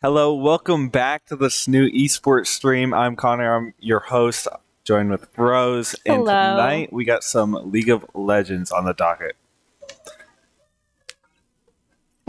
Hello, welcome back to the SNHU esports stream. I'm Connor, I'm your host, joined with Rose, and Hello. tonight we got some League of Legends on the docket.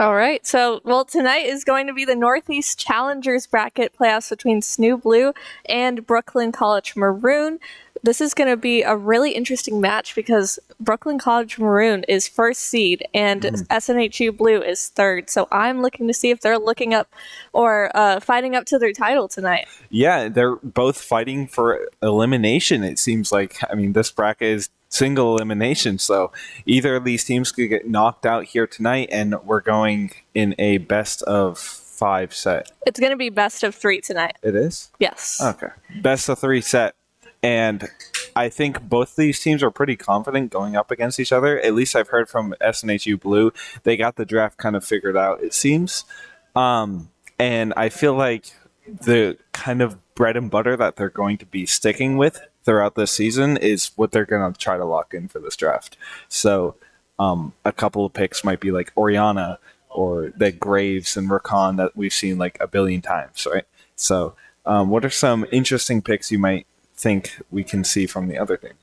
All right, so tonight is going to be the Northeast Challengers bracket playoffs between SNHU Blue and Brooklyn College Maroon. This is going to be a really interesting match because Brooklyn College Maroon is first seed and SNHU Blue is third. So I'm looking to see if they're looking up or fighting up to their title tonight. Yeah, they're both fighting for elimination, it seems like. I mean, this bracket is single elimination, so either of these teams could get knocked out here tonight, and we're going in a best of 5 set. It's going to be best of 3 tonight. It is? Yes. Okay. Best of 3 set. And I think both these teams are pretty confident going up against each other. At least I've heard from SNHU Blue. They got the draft kind of figured out, it seems. And I feel like the kind of bread and butter that they're going to be sticking with throughout this season is what they're going to try to lock in for this draft. So a couple of picks might be like Orianna or the Graves and Rakan that we've seen like a billion times, right? So what are some interesting picks you might think we can see from the other team?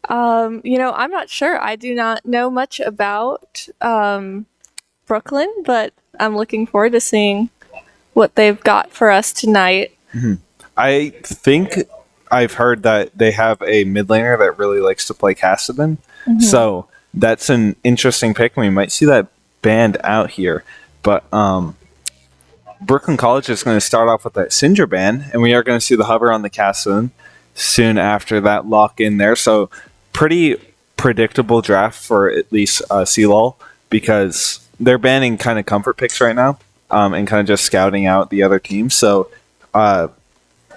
I'm not sure. I do not know much about Brooklyn, but I'm looking forward to seeing what they've got for us tonight. I think I've heard that they have a mid laner that really likes to play Cassidy. So that's an interesting pick. We might see that banned out here. But Brooklyn College is going to start off with that Syndra ban, and we are going to see the hover on the Cassidy soon after that lock in there. So pretty predictable draft for at least CLOL, because they're banning kind of comfort picks right now and kind of just scouting out the other teams. So the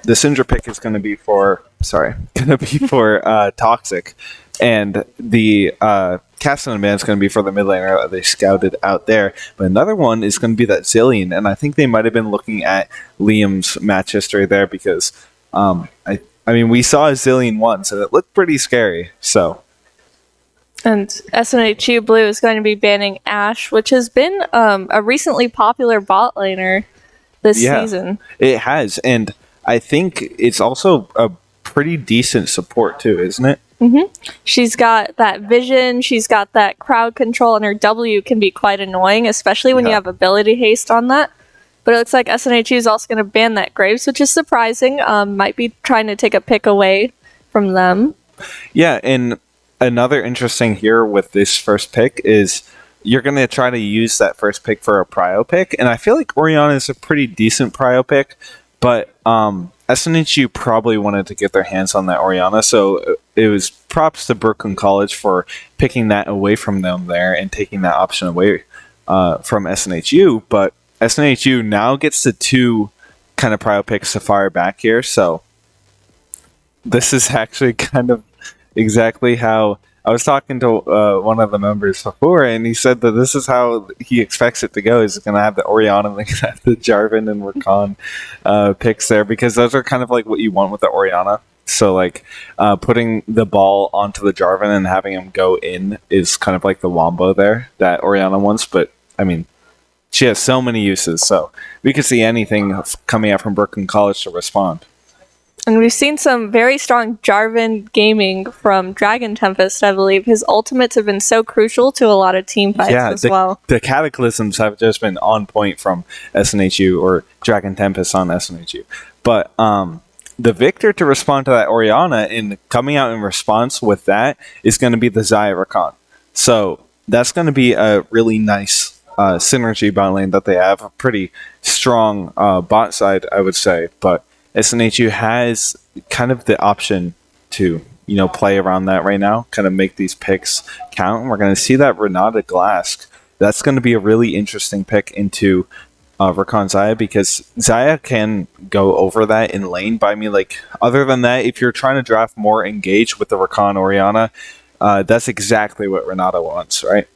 Syndra pick is going to be for Toxic, and the Cassidy ban is going to be for the mid laner that they scouted out there. But another one is going to be that Zillion, and I think they might have been looking at Liam's match history there, because I mean, we saw a Zillion once, and it looked pretty scary. So, and SNHU Blue is going to be banning Ashe, which has been a recently popular bot laner this season. It has, and I think it's also a pretty decent support too, isn't it? She's got that vision, she's got that crowd control, and her W can be quite annoying, especially when you have ability haste on that. But it looks like SNHU is also going to ban that Graves, which is surprising. Might be trying to take a pick away from them. Yeah, and another interesting here with this first pick is you're going to try to use that first pick for a prio pick. And I feel like Orianna is a pretty decent prio pick, but SNHU probably wanted to get their hands on that Orianna. So it was props to Brooklyn College for picking that away from them there and taking that option away from SNHU. But SNHU now gets the 2 kind of prio picks to fire back here, so this is actually kind of exactly how I was talking to one of the members before, and he said that this is how he expects it to go. He's going to have the Orianna, and the Jarvan and Rakan picks there, because those are kind of like what you want with the Orianna. So like putting the ball onto the Jarvan and having him go in is kind of like the wombo there that Orianna wants, but I mean, she has so many uses, so we could see anything coming out from Brooklyn College to respond. And we've seen some very strong Jarvan gaming from Dragon Tempest, I believe. His ultimates have been so crucial to a lot of team fights as well. The Cataclysms have just been on point from SNHU, or Dragon Tempest on SNHU. But the Victor to respond to that Orianna, and coming out in response with that, is going to be the Xayah Rakan. So that's going to be a really nice synergy bot lane that they have. A pretty strong bot side, I would say, but SNHU has kind of the option to play around that right now, kind of make these picks count. And we're going to see that Renata Glask. That's going to be a really interesting pick into Rakan Xayah, because Xayah can go over that in lane. But I mean, like, other than that, if you're trying to draft more engaged with the Rakan Orianna, that's exactly what Renata wants, right?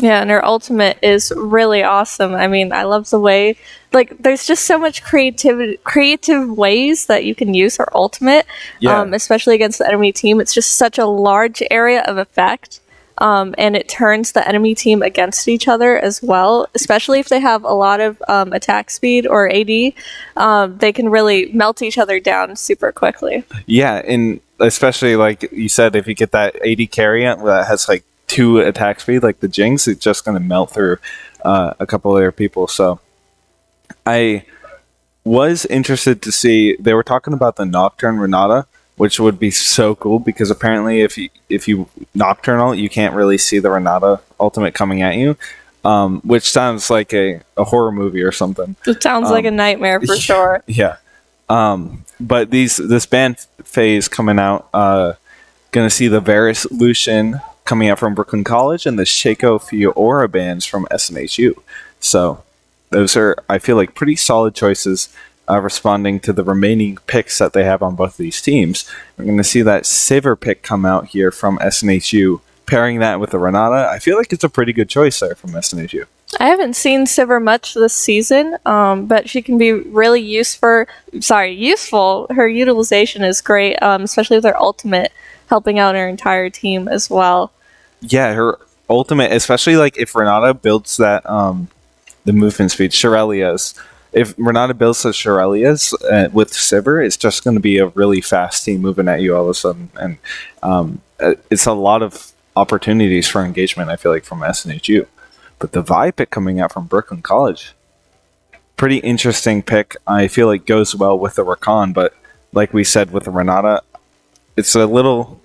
Yeah, and her ultimate is really awesome. I mean, I love the way, like, there's just so much creative ways that you can use her ultimate, especially against the enemy team. It's just such a large area of effect. and it turns the enemy team against each other as well, especially if they have a lot of attack speed or AD. They can really melt each other down super quickly. Yeah, and especially like you said, if you get that AD carry that has like 2 attack speed, like the Jinx, it's just going to melt through a couple other people. So I was interested to see they were talking about the Nocturne Renata, which would be so cool because apparently if you Nocturnal, you can't really see the Renata ultimate coming at you, which sounds like a horror movie or something. It sounds like a nightmare for sure. Yeah. But this band phase coming out, gonna see the Varus Lucian coming out from Brooklyn College and the Shaco Fiora bands from SNHU. So those are, I feel like, pretty solid choices, responding to the remaining picks that they have on both of these teams. We're going to see that Sivir pick come out here from SNHU, pairing that with the Renata. I feel like it's a pretty good choice there from SNHU. I haven't seen Sivir much this season, but she can be really useful. Her utilization is great, especially with her ultimate helping out her entire team as well. Yeah, her ultimate, especially like if Renata builds that the movement speed, Shirelia's. If Renata builds the Shirelia's with Sivir, it's just going to be a really fast team moving at you all of a sudden, and it's a lot of opportunities for engagement. I feel like from SNHU, but the Vi pick coming out from Brooklyn College, pretty interesting pick. I feel like goes well with the Rakan, but like we said with the Renata, it's a little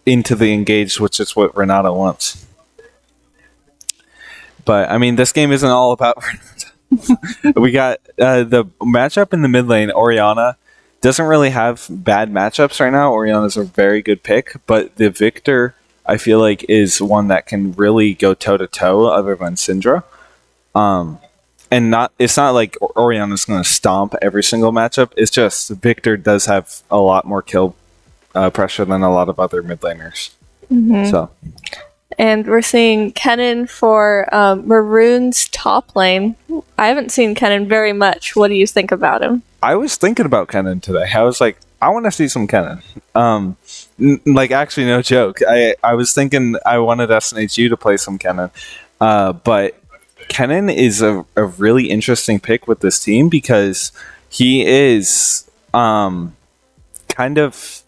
into the engaged, which is what Renata wants. But I mean, this game isn't all about Renata. We got the matchup in the mid lane. Orianna doesn't really have bad matchups right now. Orianna's a very good pick, but the Victor, I feel like, is one that can really go toe to toe other than Syndra. And it's not like Orianna's going to stomp every single matchup. It's just Victor does have a lot more kill pressure than a lot of other mid laners. Mm-hmm. So. And we're seeing Kennen for Maroon's top lane. I haven't seen Kennen very much. What do you think about him? I was thinking about Kennen today. I was like, I want to see some Kennen. Like, actually, no joke. I was thinking I wanted SNHU to play some Kennen. But Kennen is a really interesting pick with this team because he is kind of,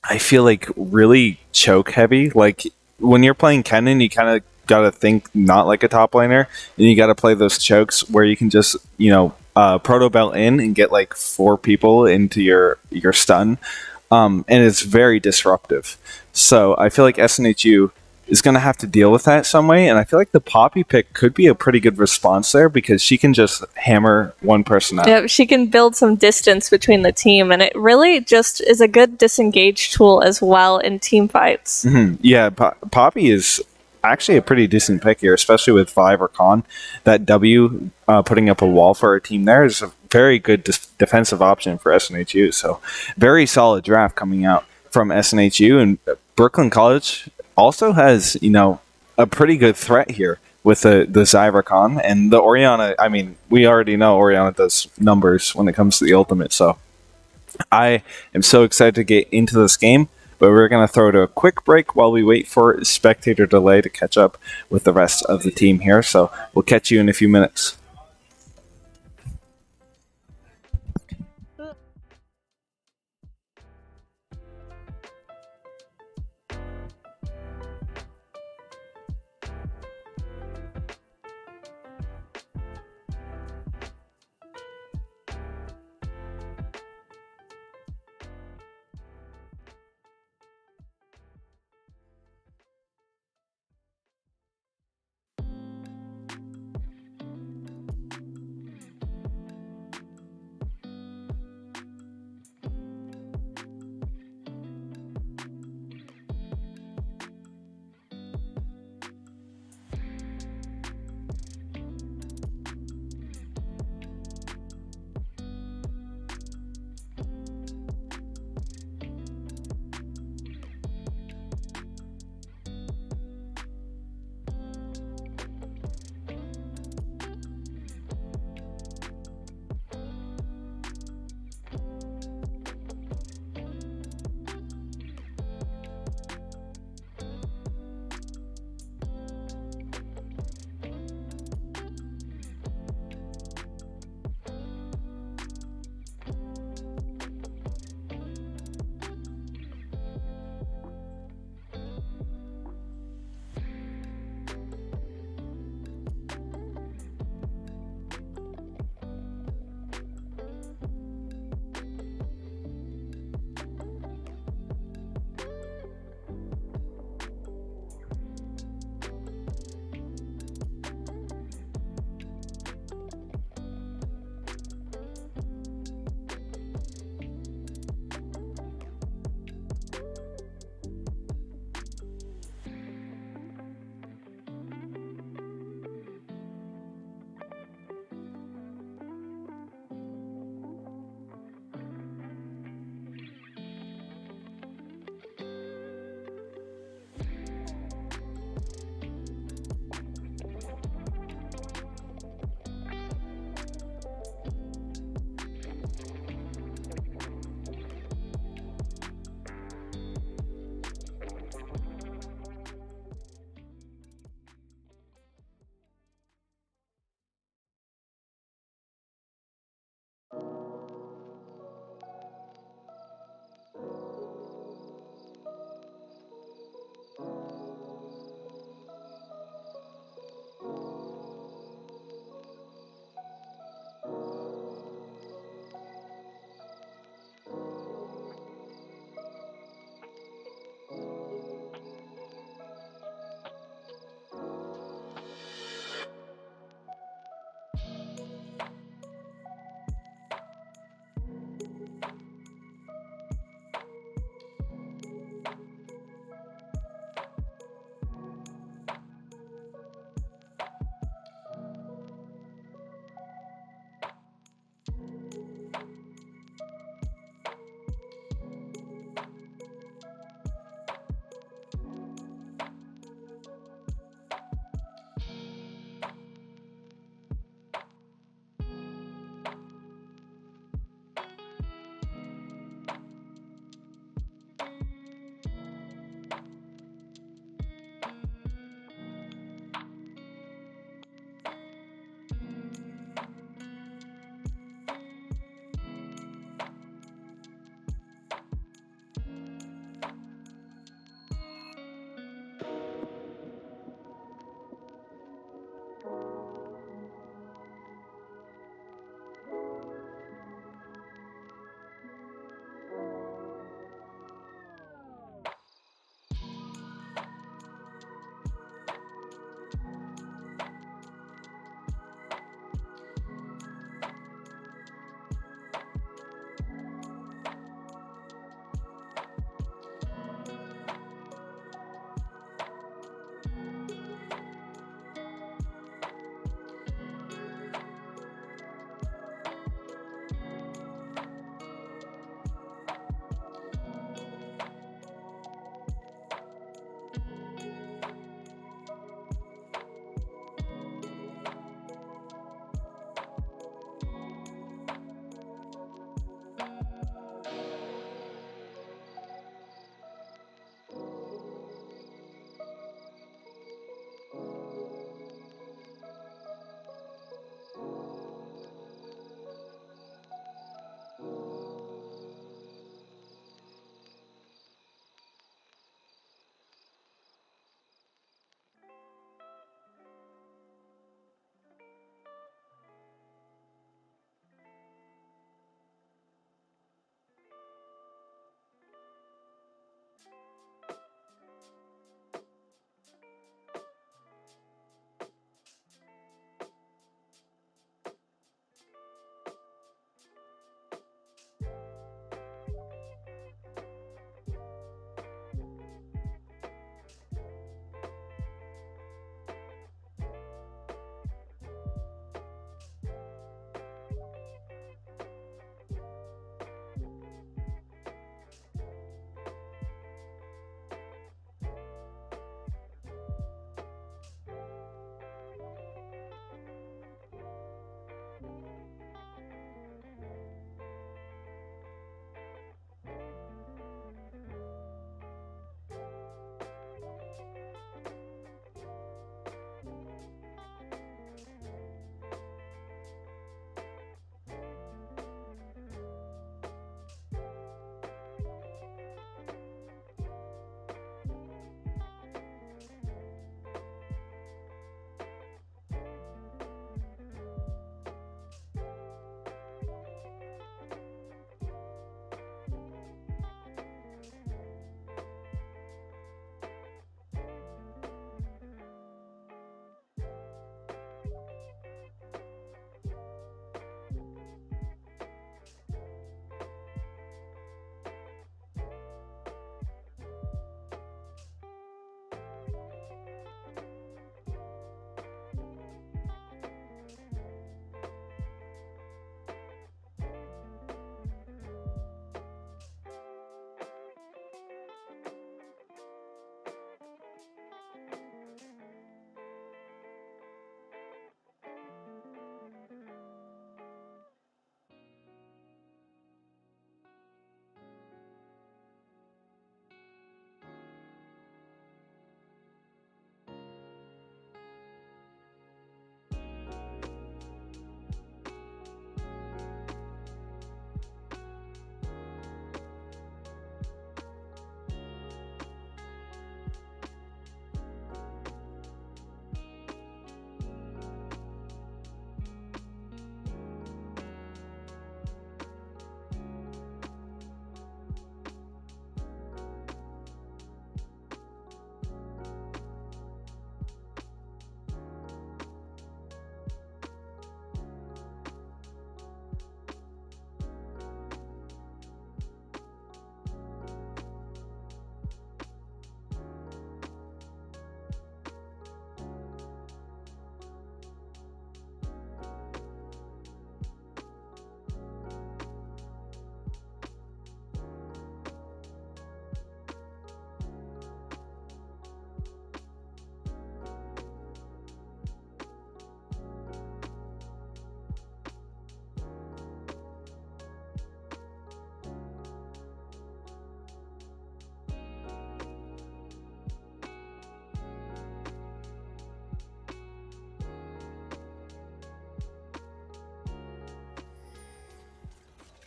I feel like, really choke heavy. Like, when you're playing Kennen, you kind of got to think not like a top laner, and you got to play those chokes where you can just, proto belt in and get like 4 people into your stun, and it's very disruptive. So I feel like SNHU is going to have to deal with that some way, and I feel like the Poppy pick could be a pretty good response there because she can just hammer one person out. Yeah, she can build some distance between the team, and it really just is a good disengage tool as well in team fights. Mm-hmm. Yeah, Poppy is actually a pretty decent pick here, especially with Vive or Con. That W putting up a wall for a team there is a very good defensive option for SNHU. So very solid draft coming out from SNHU, and Brooklyn College also has, a pretty good threat here with the Zyvercon and the Orianna. I mean, we already know Orianna does numbers when it comes to the ultimate, so I am so excited to get into this game, but we're going to throw to a quick break while we wait for spectator delay to catch up with the rest of the team here, so we'll catch you in a few minutes.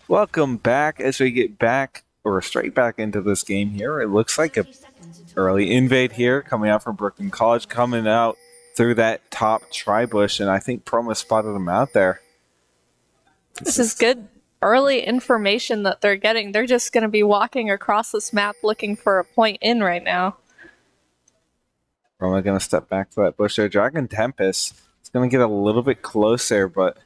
Welcome back as we get back or straight back into this game here. It looks like a early invade here coming out from Brooklyn College, coming out through that top tri-bush, and I think Promo spotted him out there. This is good early information that they're getting. They're just going to be walking across this map looking for a point in right now. Promo going to step back to that bush there. Dragon Tempest is going to get a little bit closer, but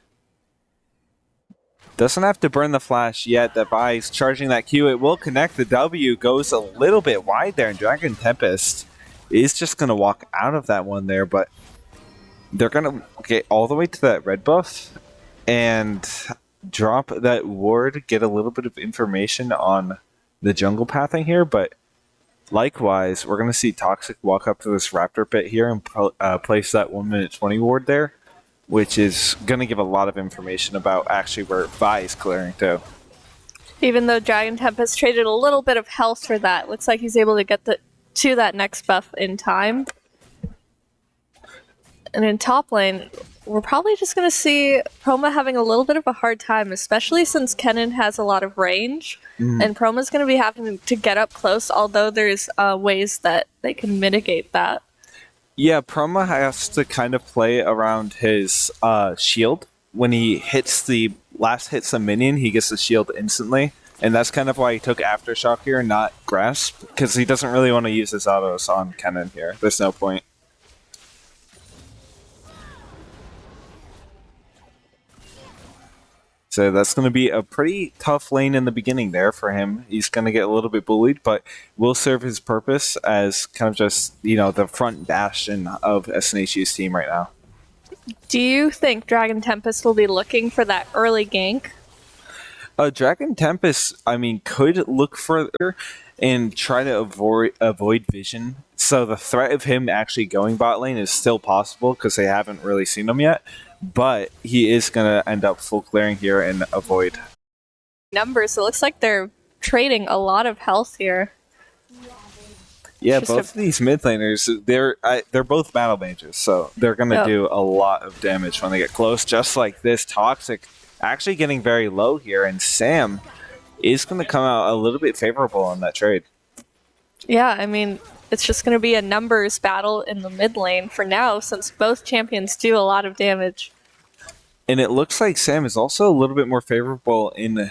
doesn't have to burn the flash yet. That Vi's charging that Q. It will connect. The W goes a little bit wide there, and Dragon Tempest is just going to walk out of that one there, but they're going to get all the way to that red buff and drop that ward, get a little bit of information on the jungle pathing here, but likewise, we're going to see Toxic walk up to this Raptor pit here and place that 1 minute 20 ward there, which is going to give a lot of information about actually where Vi is clearing to. Even though Dragon Tempest traded a little bit of health for that, looks like he's able to get to that next buff in time. And in top lane, we're probably just going to see Proma having a little bit of a hard time, especially since Kennen has a lot of range, and Proma's going to be having to get up close, although there's ways that they can mitigate that. Yeah, Proma has to kind of play around his shield. When he hits a minion, he gets the shield instantly. And that's kind of why he took Aftershock here, not Grasp, because he doesn't really want to use his autos on Kennen here. There's no point. So that's going to be a pretty tough lane in the beginning there for him. He's going to get a little bit bullied, but will serve his purpose as kind of just, the front bastion of SNHU's team right now. Do you think Dragon Tempest will be looking for that early gank? Dragon Tempest, could look further and try to avoid vision. So the threat of him actually going bot lane is still possible because they haven't really seen him yet. But he is going to end up full clearing here and avoid. Numbers, it looks like they're trading a lot of health here. Yeah, both of these mid laners, they're both battle mages, so they're going to do a lot of damage when they get close, just like this. Toxic actually getting very low here, and Sam is going to come out a little bit favorable on that trade. Yeah, it's just going to be a numbers battle in the mid lane for now, since both champions do a lot of damage. And it looks like Sam is also a little bit more favorable in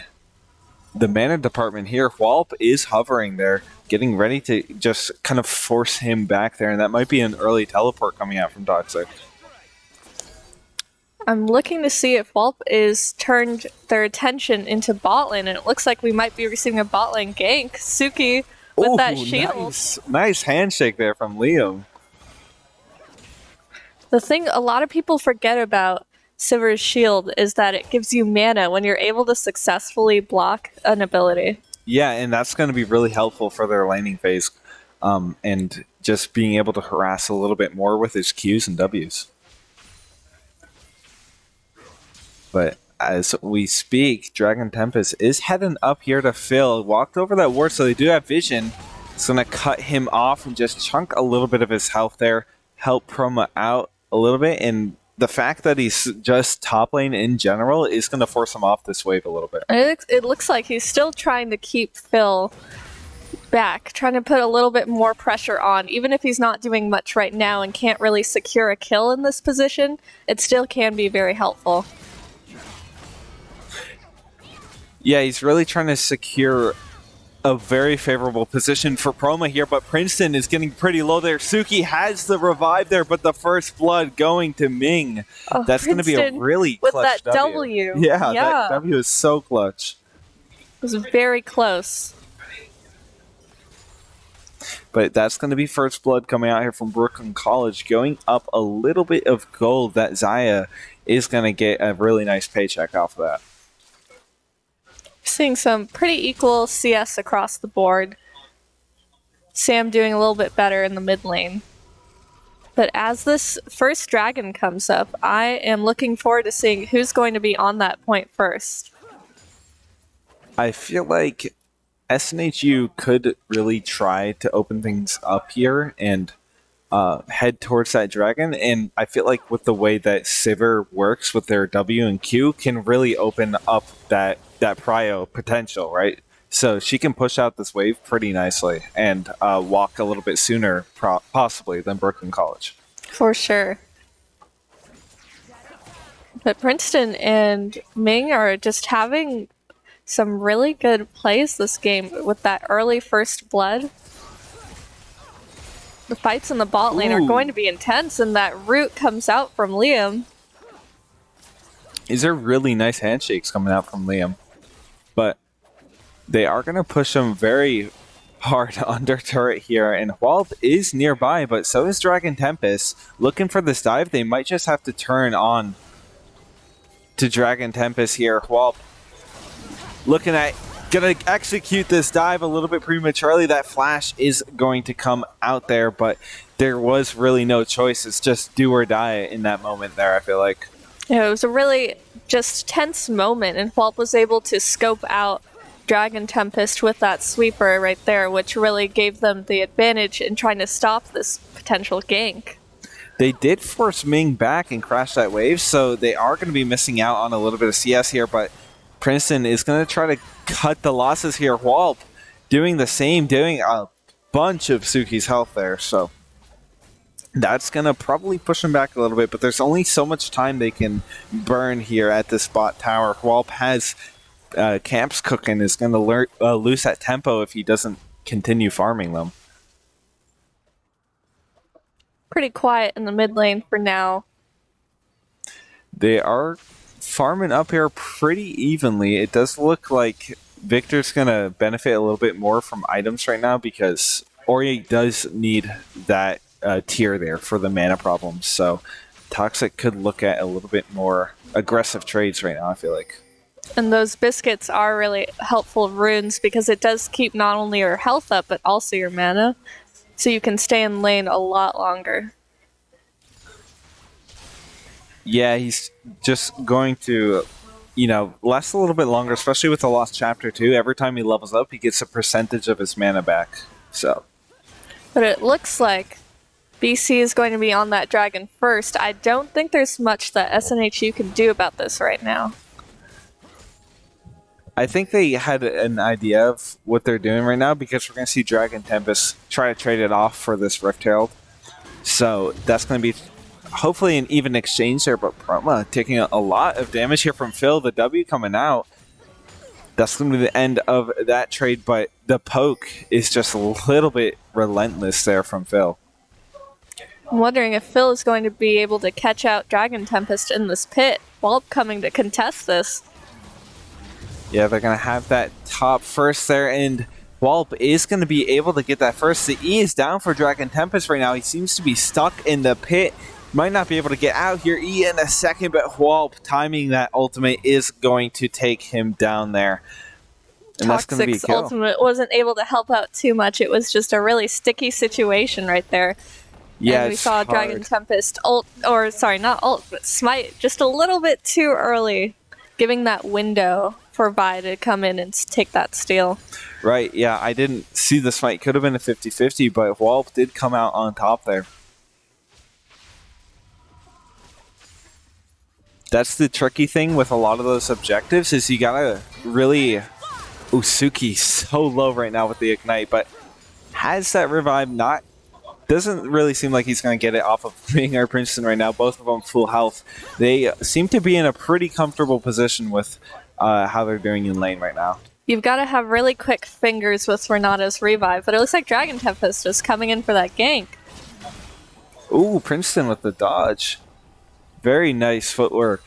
the mana department here. Wallop is hovering there, getting ready to just kind of force him back there, and that might be an early teleport coming out from Toxic. I'm looking to see if Wallop is turned their attention into bot lane, and it looks like we might be receiving a bot lane gank. Suki with that shield. Nice handshake there from Liam. The thing a lot of people forget about Sivir's shield is that it gives you mana when you're able to successfully block an ability. Yeah, and that's going to be really helpful for their laning phase, and just being able to harass a little bit more with his Qs and Ws. But as we speak, Dragon Tempest is heading up here to Phil. Walked over that ward, so they do have vision. It's going to cut him off and just chunk a little bit of his health there. Help Proma out a little bit. And the fact that he's just top lane in general is going to force him off this wave a little bit. It looks like he's still trying to keep Phil back, trying to put a little bit more pressure on. Even if he's not doing much right now and can't really secure a kill in this position, it still can be very helpful. Yeah, he's really trying to secure a very favorable position for Proma here, but Princeton is getting pretty low there. Suki has the revive there, but the first blood going to Ming. That's going to be a really clutch with that W. Yeah, that W is so clutch. It was very close. But that's going to be first blood coming out here from Brooklyn College, going up a little bit of gold. That Xayah is going to get a really nice paycheck off of that. Seeing some pretty equal CS across the board. Sam doing a little bit better in the mid lane. But as this first dragon comes up, I am looking forward to seeing who's going to be on that point first. I feel like SNHU could really try to open things up here and head towards that dragon, and I feel like with the way that Sivir works with their W and Q can really open up that that prio potential, right? So she can push out this wave pretty nicely and walk a little bit sooner, possibly, than Brooklyn College. For sure. But Princeton and Ming are just having some really good plays this game with that early first blood. The fights in the bot lane are going to be intense, and that root comes out from Liam. These are really nice handshakes coming out from Liam. But they are going to push him very hard under turret here, and Wallop is nearby, but so is Dragon Tempest. Looking for this dive, they might just have to turn on to Dragon Tempest here. Wallop looking at gonna execute this dive a little bit prematurely. That flash is going to come out there, but there was really no choice. It's just do or die in that moment there, I feel like. Yeah, it was a really just tense moment, and Wallop was able to scope out Dragon Tempest with that sweeper right there, which really gave them the advantage in trying to stop this potential gank. They did force Ming back and crash that wave, so they are going to be missing out on a little bit of CS here, but Princeton is going to try to cut the losses here. Wallop doing the same, doing a bunch of Suki's health there, so that's going to probably push him back a little bit, but there's only so much time they can burn here at this bot tower. Wallop has camps cooking, is going to lose that tempo if he doesn't continue farming them. Pretty quiet in the mid lane for now. They are farming up here pretty evenly. It does look like Victor's going to benefit a little bit more from items right now because Ori does need that tier there for the mana problems. So Toxic could look at a little bit more aggressive trades right now, I feel like. And those biscuits are really helpful runes because it does keep not only your health up, but also your mana. So you can stay in lane a lot longer. Yeah, he's just going to, last a little bit longer, especially with the Lost Chapter 2. Every time he levels up, he gets a percentage of his mana back. So, but it looks like BC is going to be on that dragon first. I don't think there's much that SNHU can do about this right now. I think they had an idea of what they're doing right now because we're going to see Dragon Tempest try to trade it off for this Rift Herald. So that's going to be hopefully an even exchange there, but Proma taking a lot of damage here from Phil. The W coming out. That's going to be the end of that trade, but the poke is just a little bit relentless there from Phil. I'm wondering if Phil is going to be able to catch out Dragon Tempest in this pit. Wallop coming to contest this. Yeah, they're going to have that top first there, and Wallop is going to be able to get that first. The E is down for Dragon Tempest right now. He seems to be stuck in the pit. Might not be able to get out here. E in a second, but Wallop timing that ultimate is going to take him down there. And that's going to be a kill. Ultimate wasn't able to help out too much. It was just a really sticky situation right there. Yeah, and we saw Dragon Tempest not ult, but smite just a little bit too early, giving that window for Vi to come in and take that steal. Right, yeah, I didn't see the smite. Could have been a 50-50, but Wallop did come out on top there. That's the tricky thing with a lot of those objectives is you gotta really... Suki so low right now with the Ignite, but has that revive not... Doesn't really seem like he's going to get it off of Ming or Princeton right now. Both of them full health. They seem to be in a pretty comfortable position with how they're doing in lane right now. You've got to have really quick fingers with Renata's revive, but it looks like Dragon Tempest is coming in for that gank. Ooh, Princeton with the dodge. Very nice footwork.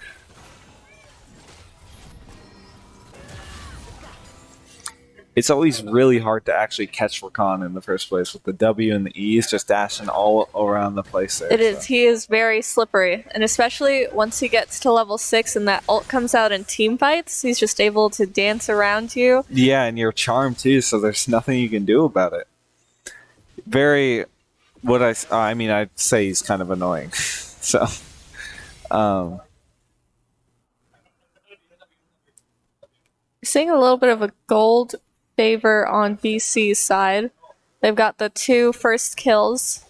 It's always really hard to actually catch Rakan in the first place with the W and the E's just dashing all around the place there. It is. He is very slippery, and especially once he gets to level 6 and that ult comes out in team fights, he's just able to dance around you. Yeah, and you're charmed too, so there's nothing you can do about it. Very, I'd say he's kind of annoying. So, seeing a little bit of a gold favor on BC's side. They've got the 2 first kills.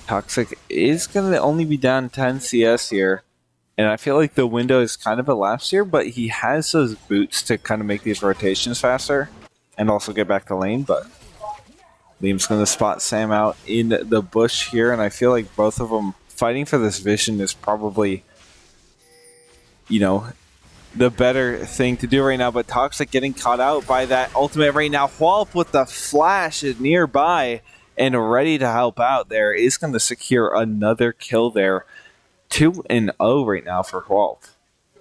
Toxic is going to only be down 10 CS here. And I feel like the window is kind of elapsed here, but he has those boots to kind of make these rotations faster and also get back to lane. But Liam's going to spot Sam out in the bush here, and I feel like both of them fighting for this vision is probably, the better thing to do right now. But Toxic getting caught out by that ultimate right now. Whalp with the flash is nearby and ready to help out there. Is going to secure another kill there. 2-0 right now for Whalp.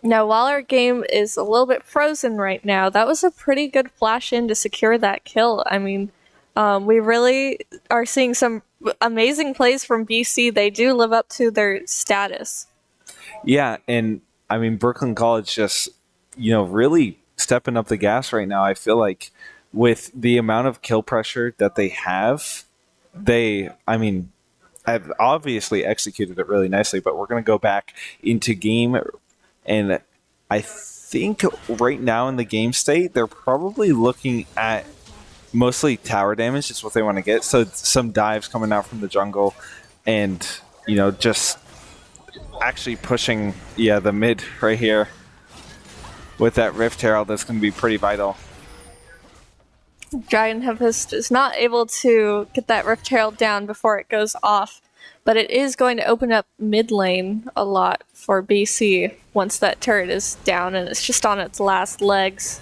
Now, while our game is a little bit frozen right now, that was a pretty good flash in to secure that kill. I mean, we really are seeing some amazing plays from BC. They do live up to their status. Yeah, and I mean, Brooklyn College just, really stepping up the gas right now. I feel like with the amount of kill pressure that they have, I've obviously executed it really nicely, but we're going to go back into game, and I think right now in the game state, they're probably looking at mostly tower damage is what they want to get. So some dives coming out from the jungle and, just actually pushing, the mid right here with that Rift Herald. That's going to be pretty vital. Dragon Tempest is not able to get that Rift Herald down before it goes off, but it is going to open up mid lane a lot for BC once that turret is down and it's just on its last legs.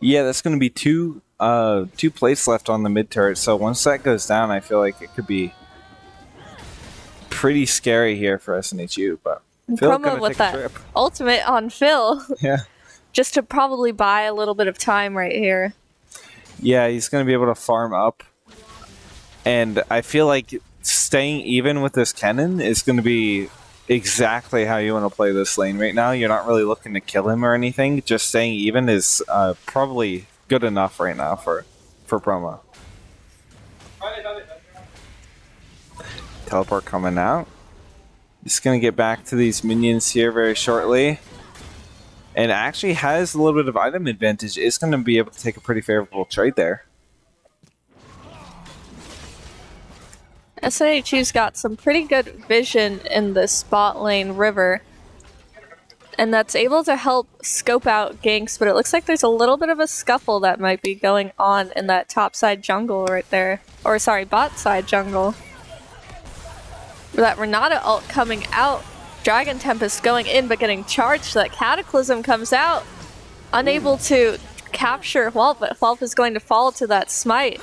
Yeah, that's going to be two plates left on the mid turret, so once that goes down, I feel like it could be pretty scary here for SNHU, but Phil Promo with that ultimate on Phil. Yeah. Just to probably buy a little bit of time right here. Yeah, he's going to be able to farm up. And I feel like staying even with this cannon is going to be exactly how you want to play this lane right now. You're not really looking to kill him or anything. Just staying even is probably good enough right now for promo. Teleport coming out. Just going to get back to these minions here very shortly. And actually has a little bit of item advantage. Is going to be able to take a pretty favorable trade there. SNHU's got some pretty good vision in the spot lane river. And that's able to help scope out ganks, but it looks like there's a little bit of a scuffle that might be going on in that top side jungle right there. Or sorry, bot side jungle. That Renata ult coming out. Dragon Tempest going in but getting charged. That Cataclysm comes out. Unable to capture Whalp, but Whalp is going to fall to that smite.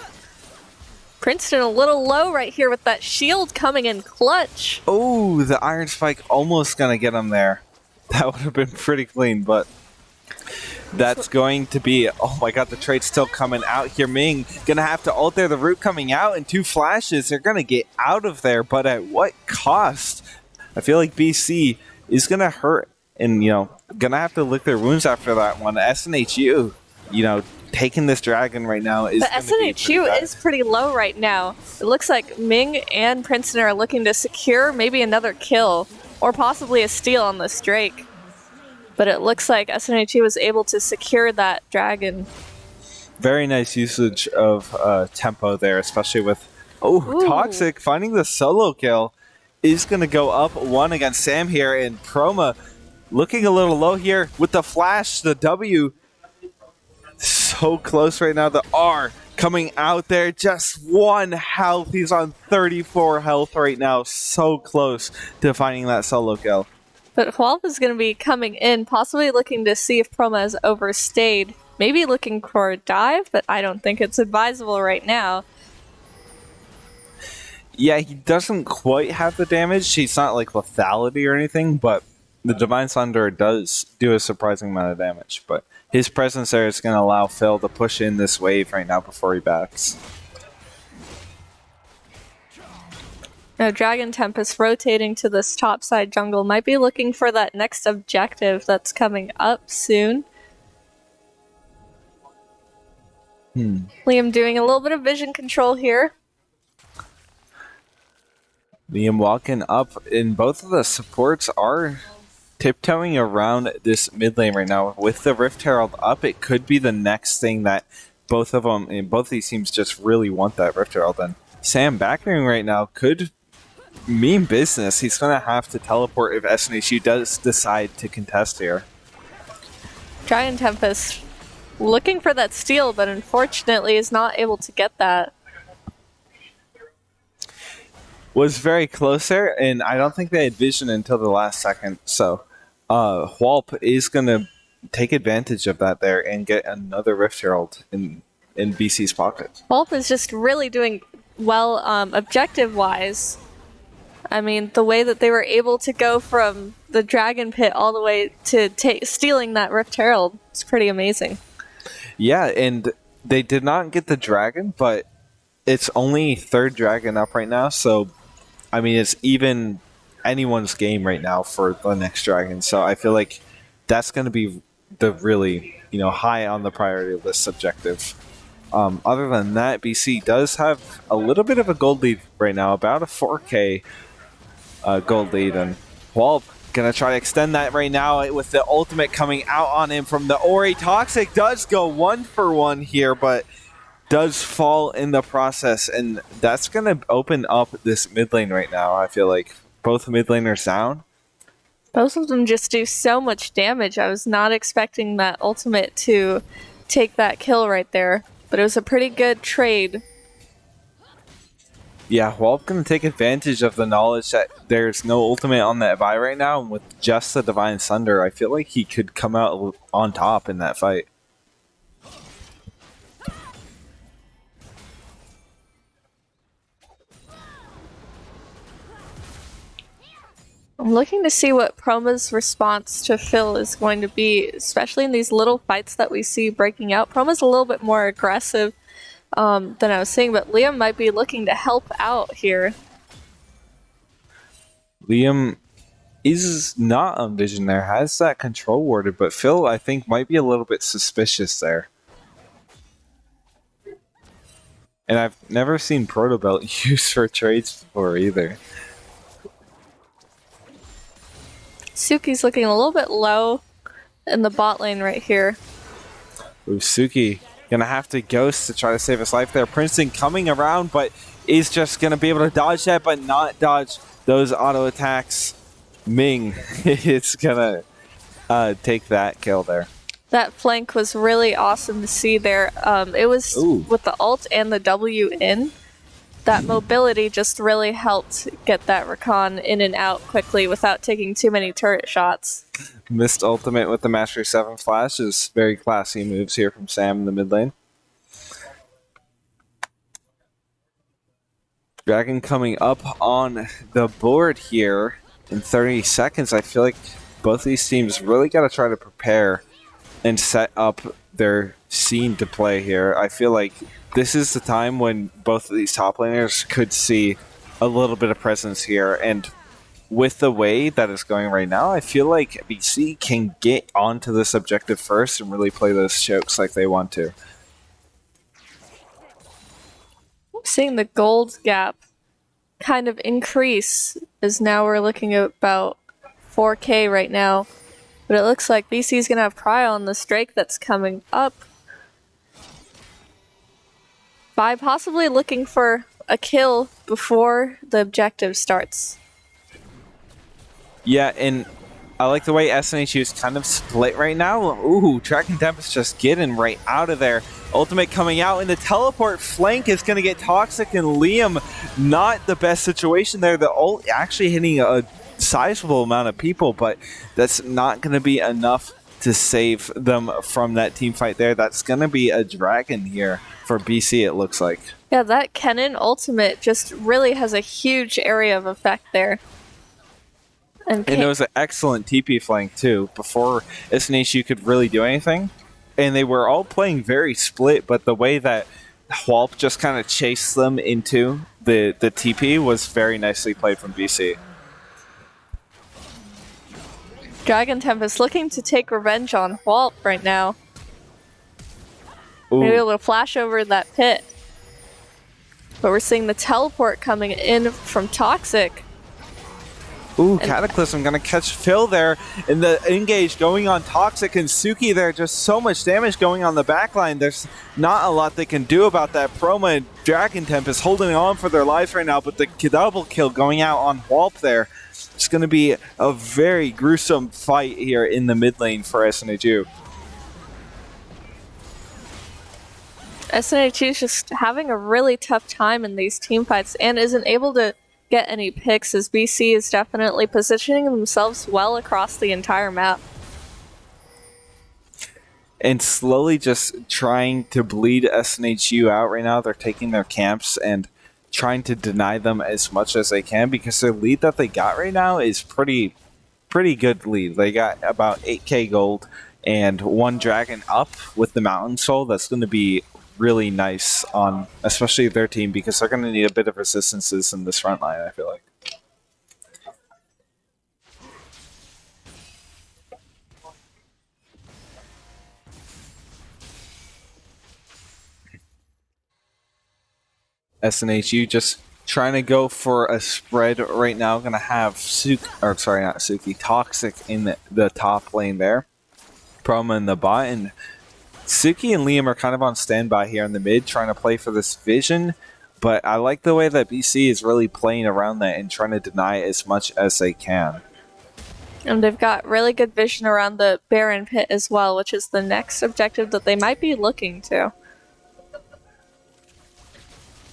Princeton a little low right here with that shield coming in clutch. Oh, the Iron Spike almost going to get him there. That would have been pretty clean, but that's going to be... Oh my god, the trade's still coming out here. Ming going to have to ult there. The root coming out and 2 flashes. They're going to get out of there, but at what cost? I feel like BC is going to hurt and, going to have to lick their wounds after that one. SNHU, taking this dragon right now is... But SNHU is pretty low right now. It looks like Ming and Princeton are looking to secure maybe another kill or possibly a steal on this Drake. But it looks like SNHU was able to secure that dragon. Very nice usage of tempo there, especially with... Oh, Toxic finding the solo kill. Is going to go up 1 against Sam here, and Proma looking a little low here with the flash, the W. So close right now. The R coming out there, just 1 health. He's on 34 health right now. So close to finding that solo kill. But Whalp is going to be coming in, possibly looking to see if Proma has overstayed. Maybe looking for a dive, but I don't think it's advisable right now. Yeah, he doesn't quite have the damage. He's not like lethality or anything, but the Divine Sunder does do a surprising amount of damage. But his presence there is going to allow Phil to push in this wave right now before he backs. Now Dragon Tempest rotating to this topside jungle might be looking for that next objective that's coming up soon. Liam doing a little bit of vision control here. Liam walking up, and both of the supports are tiptoeing around this mid lane right now. With the Rift Herald up, it could be the next thing that both of them and both these teams just really want that Rift Herald. And Sam backing right now could mean business. He's going to have to teleport if SNHU does decide to contest here. Dragon Tempest looking for that steal, but unfortunately is not able to get that. Was very close there, and I don't think they had vision until the last second. So Whalp is going to take advantage of that there and get another Rift Herald in BC's pocket. Whalp is just really doing well objective-wise. I mean, the way that they were able to go from the Dragon Pit all the way to stealing that Rift Herald is pretty amazing. Yeah, and they did not get the Dragon, but it's only third Dragon up right now, so I mean, it's even anyone's game right now for the next Dragon. So I feel like that's going to be the really, high on the priority list objective. Other than that, BC does have a little bit of a gold lead right now, about a 4K gold lead, and Whalp gonna try to extend that right now with the ultimate coming out on him from the Ori. Toxic does go 1-for-1 here, but does fall in the process, and that's going to open up this mid lane right now. I feel like both mid laners down. Both of them just do so much damage. I was not expecting that ultimate to take that kill right there, but it was a pretty good trade. Yeah, Whalp going to take advantage of the knowledge that there's no ultimate on that Vi right now, and with just the Divine Thunder, I feel like he could come out on top in that fight. I'm looking to see what Proma's response to Phil is going to be, especially in these little fights that we see breaking out. Proma's a little bit more aggressive than I was seeing, but Liam might be looking to help out here. Liam is not on vision there, has that control warded, but Phil, I think, might be a little bit suspicious there. And I've never seen Protobelt used for trades before either. Suki's looking a little bit low in the bot lane right here. Suki gonna have to ghost to try to save his life there. Princeton coming around, but is just gonna be able to dodge that, but not dodge those auto attacks. Ming is gonna take that kill there. That flank was really awesome to see there. It was with the ult and the W in. That mobility just really helped get that Rakan in and out quickly without taking too many turret shots. Missed ultimate with the Mastery 7 flash is very classy moves here from Sam in the mid lane. Dragon coming up on the board here in 30 seconds. I feel like both these teams really got to try to prepare and set up their scene to play here. I feel like this is the time when both of these top laners could see a little bit of presence here, and with the way that it's going right now, I feel like BC can get onto this objective first and really play those chokes like they want to. Seeing the gold gap kind of increase, as now we're looking at about 4K right now, but it looks like BC is going to have Cryo on this Drake that's coming up. By possibly looking for a kill before the objective starts. Yeah, and I like the way SNHU is kind of split right now. Ooh, Dragon Tempest just getting right out of there. Ultimate coming out, and the teleport flank is going to get Toxic and Liam. Not the best situation there. The ult actually hitting a sizable amount of people, but that's not going to be enough to save them from that team fight there. That's going to be a Dragon here for BC, it looks like. Yeah, that Kennen ultimate just really has a huge area of effect there. And it was an excellent TP flank too, before SNHU could really do anything. And they were all playing very split, but the way that Whalp just kind of chased them into the TP was very nicely played from BC. Dragon Tempest looking to take revenge on Whalp right now. Maybe able to flash over that pit. But we're seeing the teleport coming in from Toxic. Ooh, Cataclysm gonna catch Phil there in the engage going on Toxic and Suki there. Just so much damage going on the backline. There's not a lot they can do about that. Proma and Dragon Tempest holding on for their lives right now, but the double kill going out on Whalp there. It's gonna be a very gruesome fight here in the mid lane for SNHU. SNHU is just having a really tough time in these team fights and isn't able to get any picks, as BC is definitely positioning themselves well across the entire map. And slowly just trying to bleed SNHU out right now. They're taking their camps and trying to deny them as much as they can, because their lead that they got right now is pretty good lead. They got about 8k gold and 1 dragon up with the Mountain Soul. That's going to be really nice on especially their team, because they're going to need a bit of resistances in this front line, I feel like. SNHU just trying to go for a spread right now. Going to have Toxic in the top lane there. Proma in the bot, and Suki and Liam are kind of on standby here in the mid, trying to play for this vision, but I like the way that BC is really playing around that and trying to deny as much as they can. And they've got really good vision around the Baron pit as well, which is the next objective that they might be looking to.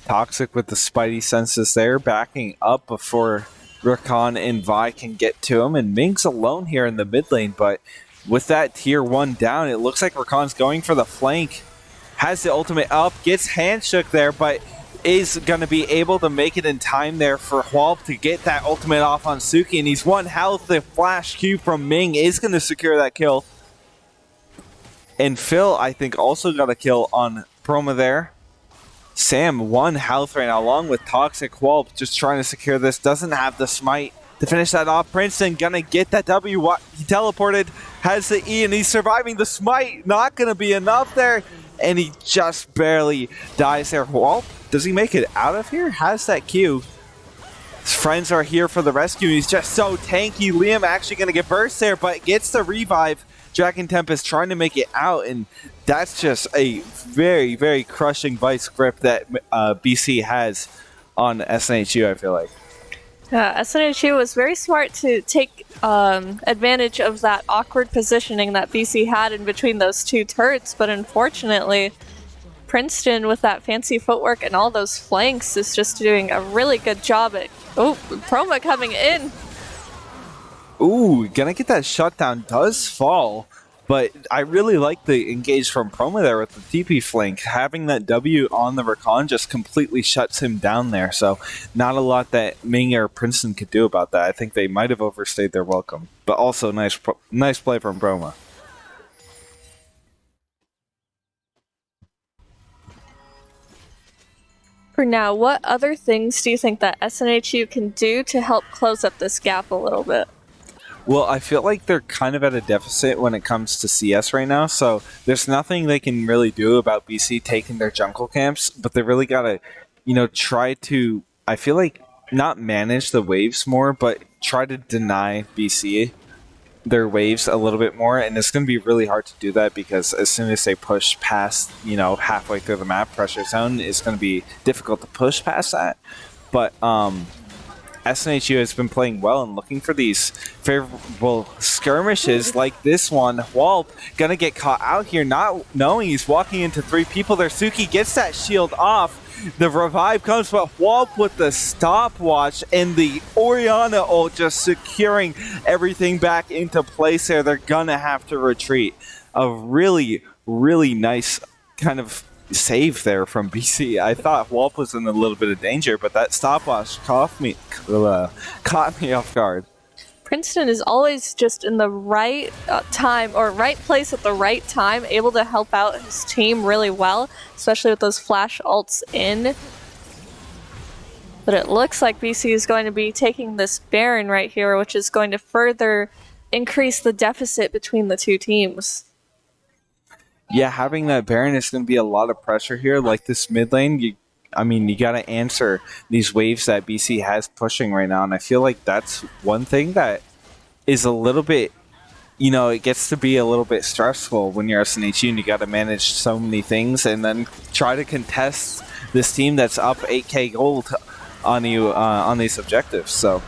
Toxic with the Spidey senses there, backing up before Rakan and Vi can get to him, and Ming's alone here in the mid lane, but with that tier 1 down, it looks like Rakan's going for the flank. Has the ultimate up, gets handshook there, but is going to be able to make it in time there for Whalp to get that ultimate off on Suki, and he's 1 health. The flash Q from Ming is going to secure that kill. And Phil, I think, also got a kill on Proma there. Sam, 1 health right now, along with Toxic. Whalp just trying to secure this, doesn't have the smite to finish that off. Princeton gonna get that W. He teleported, has the E, and he's surviving the smite. Not gonna be enough there, and he just barely dies there. Whalp, does he make it out of here? Has that Q. His friends are here for the rescue. He's just so tanky. Liam actually gonna get burst there, but gets the revive. Dragon Tempest trying to make it out, and that's just a very, very crushing vice grip that BC has on SNHU, I feel like. SNHU was very smart to take advantage of that awkward positioning that BC had in between those 2 turrets, but unfortunately, Princeton with that fancy footwork and all those flanks is just doing a really good job at... Oh, Proma coming in! Ooh, gonna get that shutdown, does fall, but I really like the engage from Proma there with the TP flank. Having that W on the Rakan just completely shuts him down there, so not a lot that Ming or Princeton could do about that. I think they might have overstayed their welcome, but also nice play from Proma. For now, what other things do you think that SNHU can do to help close up this gap a little bit? Well, I feel like they're kind of at a deficit when it comes to CS right now, so there's nothing they can really do about BC taking their jungle camps, but they really got to, try to, I feel like, not manage the waves more, but try to deny BC their waves a little bit more, and it's going to be really hard to do that, because as soon as they push past, halfway through the map pressure zone, it's going to be difficult to push past that. But, SNHU has been playing well and looking for these favorable skirmishes like this one. Whalp gonna get caught out here, not knowing he's walking into 3 people there. Suki gets that shield off. The revive comes, but Whalp with the stopwatch and the Orianna ult just securing everything back into place there. They're gonna have to retreat. A really, really nice kind of save there from BC. I thought Whalp was in a little bit of danger, but that stopwatch caught me off guard. Princeton is always just in the right time, or right place at the right time, able to help out his team really well, especially with those flash ults in. But it looks like BC is going to be taking this Baron right here, which is going to further increase the deficit between the 2 teams. Yeah, having that Baron is going to be a lot of pressure here. Like this mid lane, I mean, you got to answer these waves that BC has pushing right now, and I feel like that's one thing that is a little bit, it gets to be a little bit stressful when you're SNHU and you got to manage so many things and then try to contest this team that's up 8k gold on you on these objectives. So.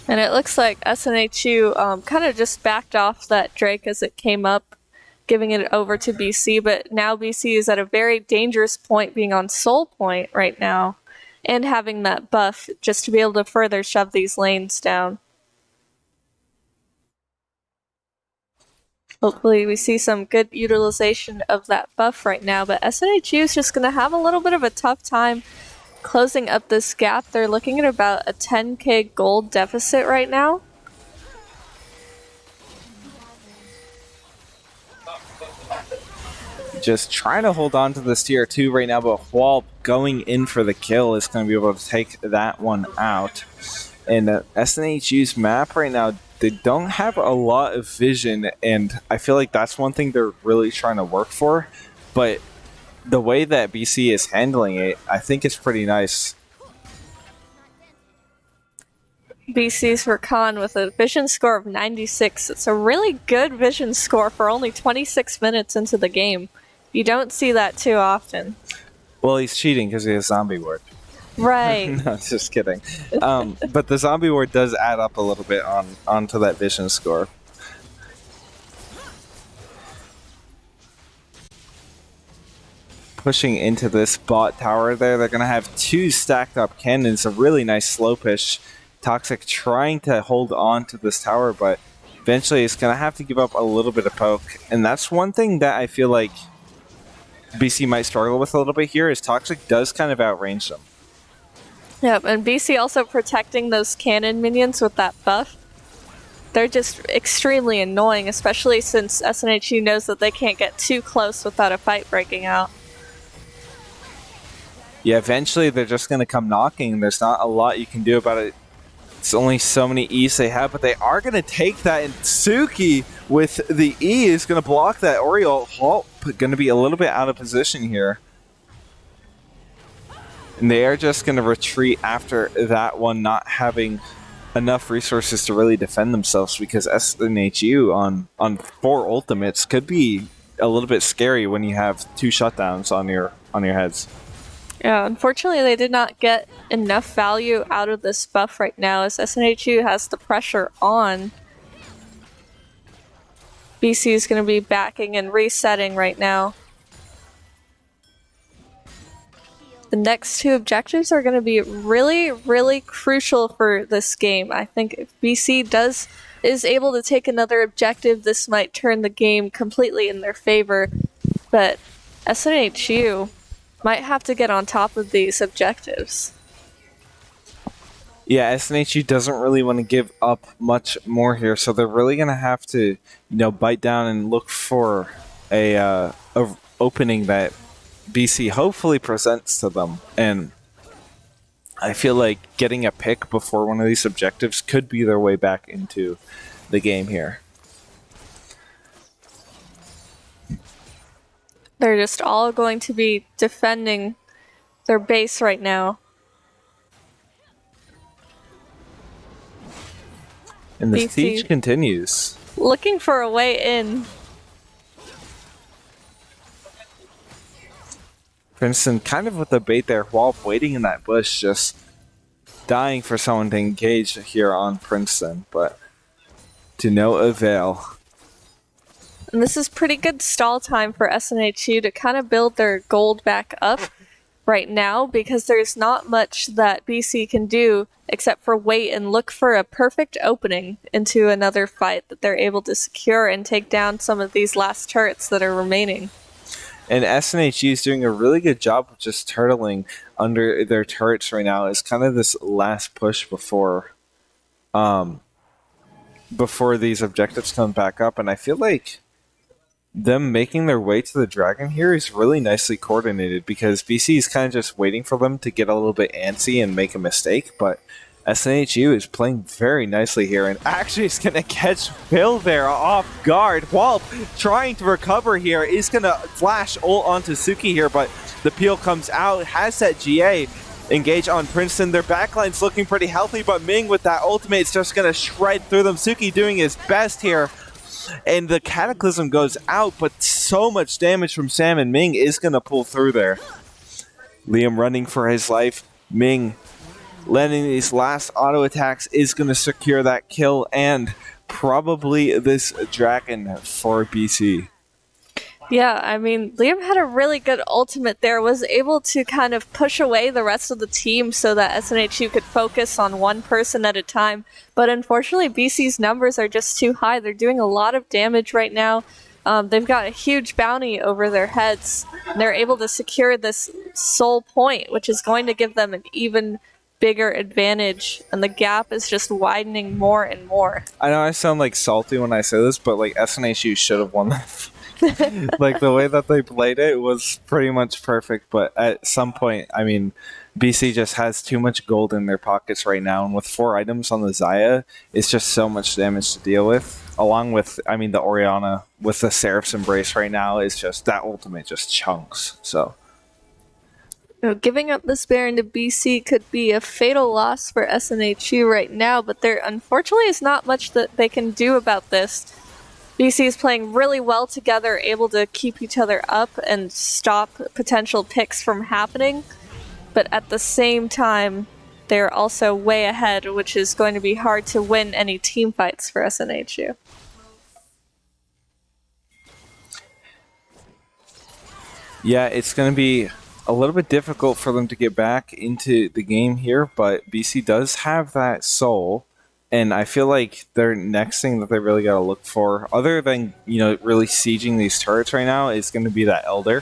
And it looks like SNHU kind of just backed off that Drake as it came up, giving it over to BC, but now BC is at a very dangerous point being on soul point right now and having that buff just to be able to further shove these lanes down. Hopefully we see some good utilization of that buff right now, but SNHU is just going to have a little bit of a tough time closing up this gap. They're looking at about a 10k gold deficit right now. Just trying to hold on to this tier 2 right now, but Wall going in for the kill is going to be able to take that one out. And SNHU's map right now, they don't have a lot of vision, and I feel like that's one thing they're really trying to work for. But the way that BC is handling it, I think it's pretty nice. BC's Rakan with a vision score of 96. It's a really good vision score for only 26 minutes into the game. You don't see that too often. Well, he's cheating because he has zombie ward. Right. No, just kidding. But the zombie ward does add up a little bit onto that vision score. Pushing into this bot tower there, they're going to have 2 stacked up cannons, a really nice slow push. Toxic trying to hold on to this tower, but eventually it's going to have to give up a little bit of poke. And that's one thing that I feel like BC might struggle with a little bit here, is Toxic does kind of outrange them. Yep, and BC also protecting those cannon minions with that buff. They're just extremely annoying, especially since SNHU knows that they can't get too close without a fight breaking out. Yeah, eventually they're just going to come knocking. There's not a lot you can do about it. It's only so many E's they have, but they are going to take that, and Suki with the E is going to block that Oriole. Halt, going to be a little bit out of position here. And they are just going to retreat after that one, not having enough resources to really defend themselves, because SNHU on 4 ultimates could be a little bit scary when you have 2 shutdowns on your heads. Yeah, unfortunately they did not get enough value out of this buff right now, as SNHU has the pressure on. BC is going to be backing and resetting right now. The next 2 objectives are going to be really, really crucial for this game. I think if BC is able to take another objective, this might turn the game completely in their favor. But SNHU might have to get on top of these objectives. Yeah, SNHU doesn't really want to give up much more here, so they're really going to have to, bite down and look for a opening that BC hopefully presents to them. And I feel like getting a pick before one of these objectives could be their way back into the game here. They're just all going to be defending their base right now. And the BC siege continues. looking for a way in. Princeton kind of with the bait there, while waiting in that bush, just dying for someone to engage here on Princeton, but to no avail. And this is pretty good stall time for SNHU to kind of build their gold back up right now, because there's not much that BC can do except for wait and look for a perfect opening into another fight that they're able to secure and take down some of these last turrets that are remaining. And SNHU is doing a really good job of just turtling under their turrets right now. It's kind of this last push before these objectives come back up. And I feel like them making their way to the dragon here is really nicely coordinated, because BC is kind of just waiting for them to get a little bit antsy and make a mistake. But SNHU is playing very nicely here, and actually is going to catch Phil there off guard. Walt trying to recover here, is going to flash ult onto Suki here, but The peel comes out, has that GA. Engage on Princeton. Their backline's looking pretty healthy, but Ming with that ultimate is just going to shred through them. Suki doing his best here. And the Cataclysm goes out, but so much damage from Sam, and Ming is going to pull through there. Liam running for his life. Ming landing these last auto attacks is going to secure that kill and probably this dragon for BC. Yeah, I mean, Liam had a really good ultimate there, was able to kind of push away the rest of the team so that SNHU could focus on one person at a time. But unfortunately, BC's numbers are just too high. They're doing a lot of damage right now. They've got a huge bounty over their heads. And they're able to secure this soul point, which is going to give them an even bigger advantage, and the gap is just widening more and more. I know I sound like salty when I say this, but like SNHU should have won that. Like the way that they played it was pretty much perfect, but at some point, I mean, BC just has too much gold in their pockets right now, and with 4 items on the Xayah, it's just so much damage to deal with. Along with, I mean, the Orianna with the Seraph's Embrace right now is just, that ultimate just chunks, so. Giving up this Baron to BC could be a fatal loss for SNHU right now, but there unfortunately is not much that they can do about this. BC is playing really well together, able to keep each other up and stop potential picks from happening, but at the same time, they're also way ahead, which is going to be hard to win any team fights for SNHU. Yeah, it's going to be a little bit difficult for them to get back into the game here, but BC does have that soul, and I feel like their next thing that they really got to look for, other than, you know, really sieging these turrets right now, is going to be that Elder.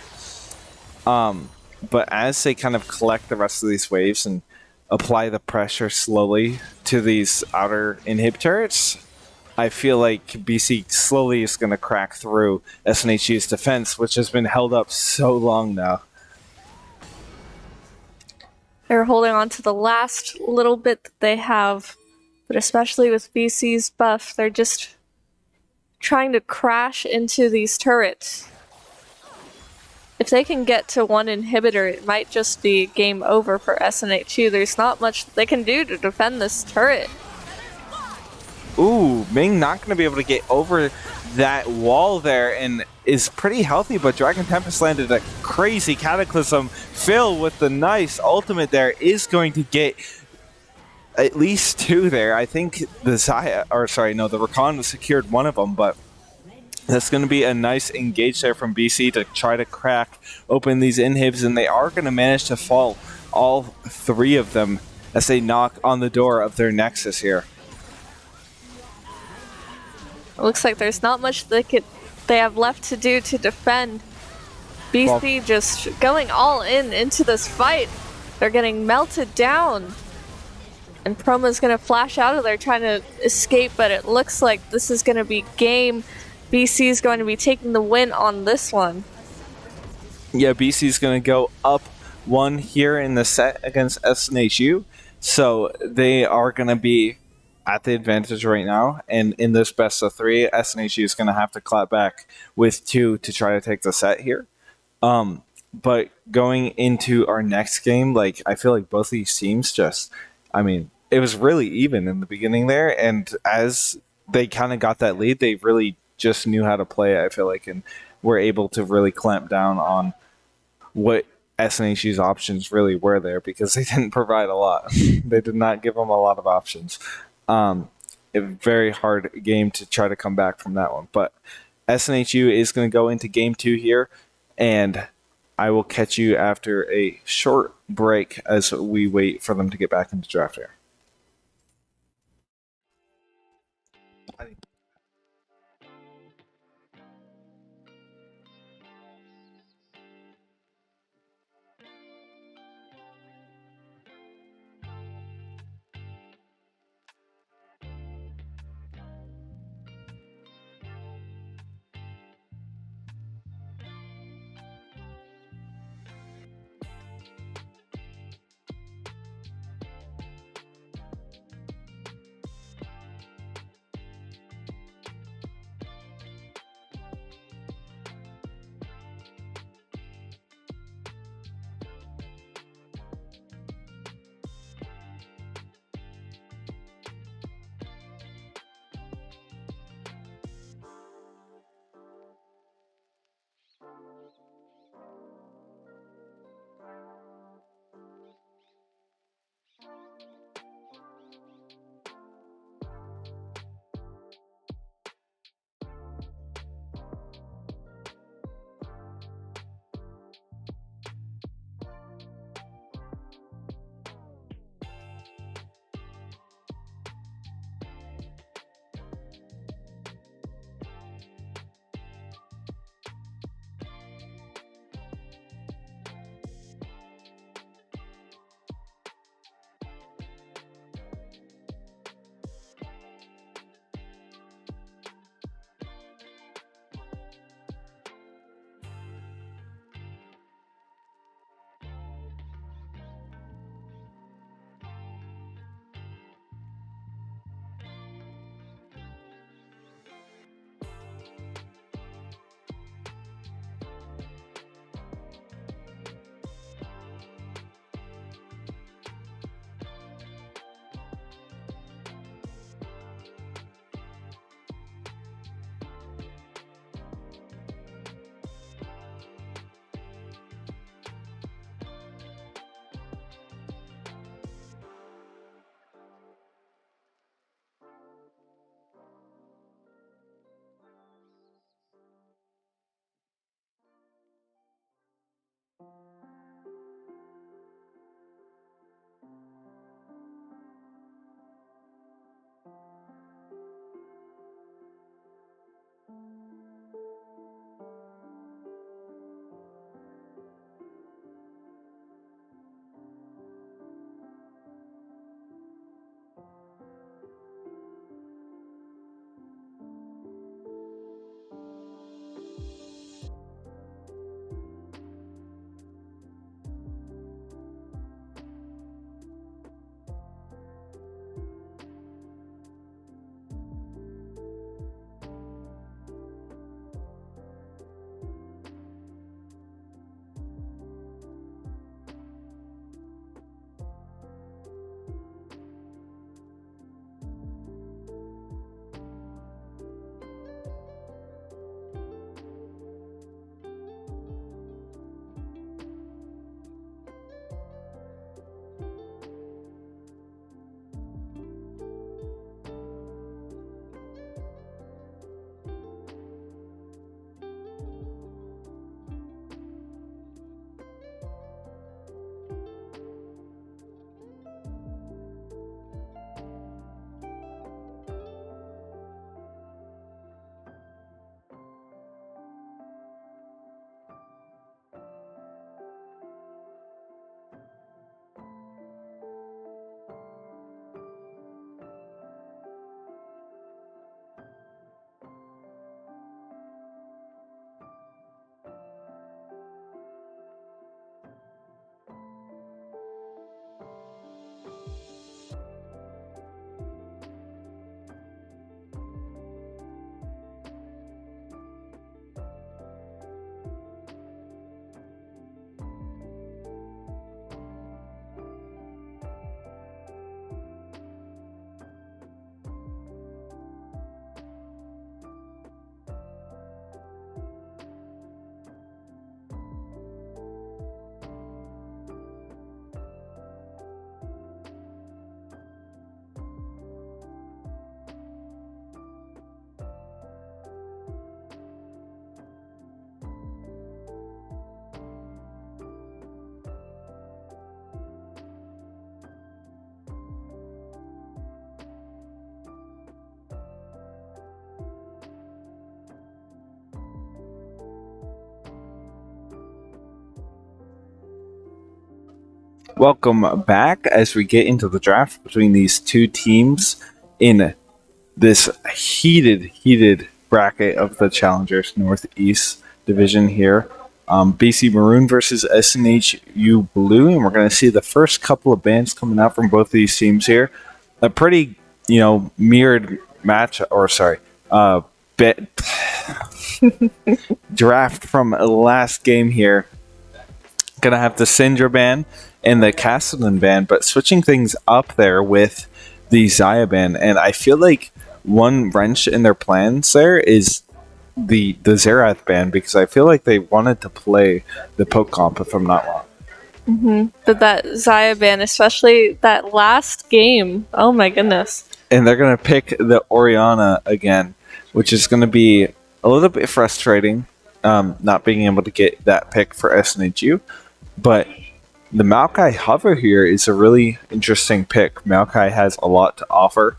But as they kind of collect the rest of these waves and apply the pressure slowly to these outer inhib turrets, I feel like BC slowly is going to crack through SNHU's defense, which has been held up so long now. They're holding on to the last little bit that they have, but especially with BC's buff, they're just trying to crash into these turrets. If they can get to 1 inhibitor, it might just be game over for SNHU. There's not much they can do to defend this turret. Ooh, Ming not going to be able to get over that wall there and is pretty healthy, but Dragon Tempest landed a crazy Cataclysm. Phil with the nice ultimate there is going to get at least 2 there. I think the Xayah, or sorry, no, the Rakan secured 1 of them, but that's going to be a nice engage there from BC to try to crack open these inhibs, and they are going to manage to fall all 3 of them as they knock on the door of their Nexus here. It looks like there's not much they have left to do to defend. BC just going all in into this fight. They're getting melted down. And Promo's going to flash out of there trying to escape, but it looks like this is going to be game. BC is going to be taking the win on this one. Yeah, BC is going to go up 1 here in the set against SNHU. So they are going to be at the advantage right now, and in this best of 3, SNHU is going to have to clap back with 2 to try to take the set here. But going into our next game, like, I feel like both these teams just, I mean, it was really even in the beginning there, and as they kind of got that lead, they really just knew how to play, I feel like, and were able to really clamp down on what SNHU's options really were there, because they didn't provide a lot. They did not give them a lot of options. A very hard game to try to come back from that one. But SNHU is going to go into game 2 here, and I will catch you after a short break as we wait for them to get back into draft here. Welcome back as we get into the draft between these two teams in this heated bracket of the Challengers Northeast Division here. BC Maroon versus SNHU Blue, and we're going to see the first couple of bands coming out from both of these teams here. A pretty, mirrored match, or sorry, bit draft from last game here. Gonna have the Syndra band and the Castellan band, but switching things up there with the Zaya band, and I feel like one wrench in their plans there is the Zerath band, because I feel like they wanted to play the poke comp, if I'm not wrong. But that Zaya band, especially that last game, oh my goodness. And they're gonna pick the Oriana again, which is gonna be a little bit frustrating, not being able to get that pick for SNHU. But the Maokai Hover here is a really interesting pick. Maokai has a lot to offer,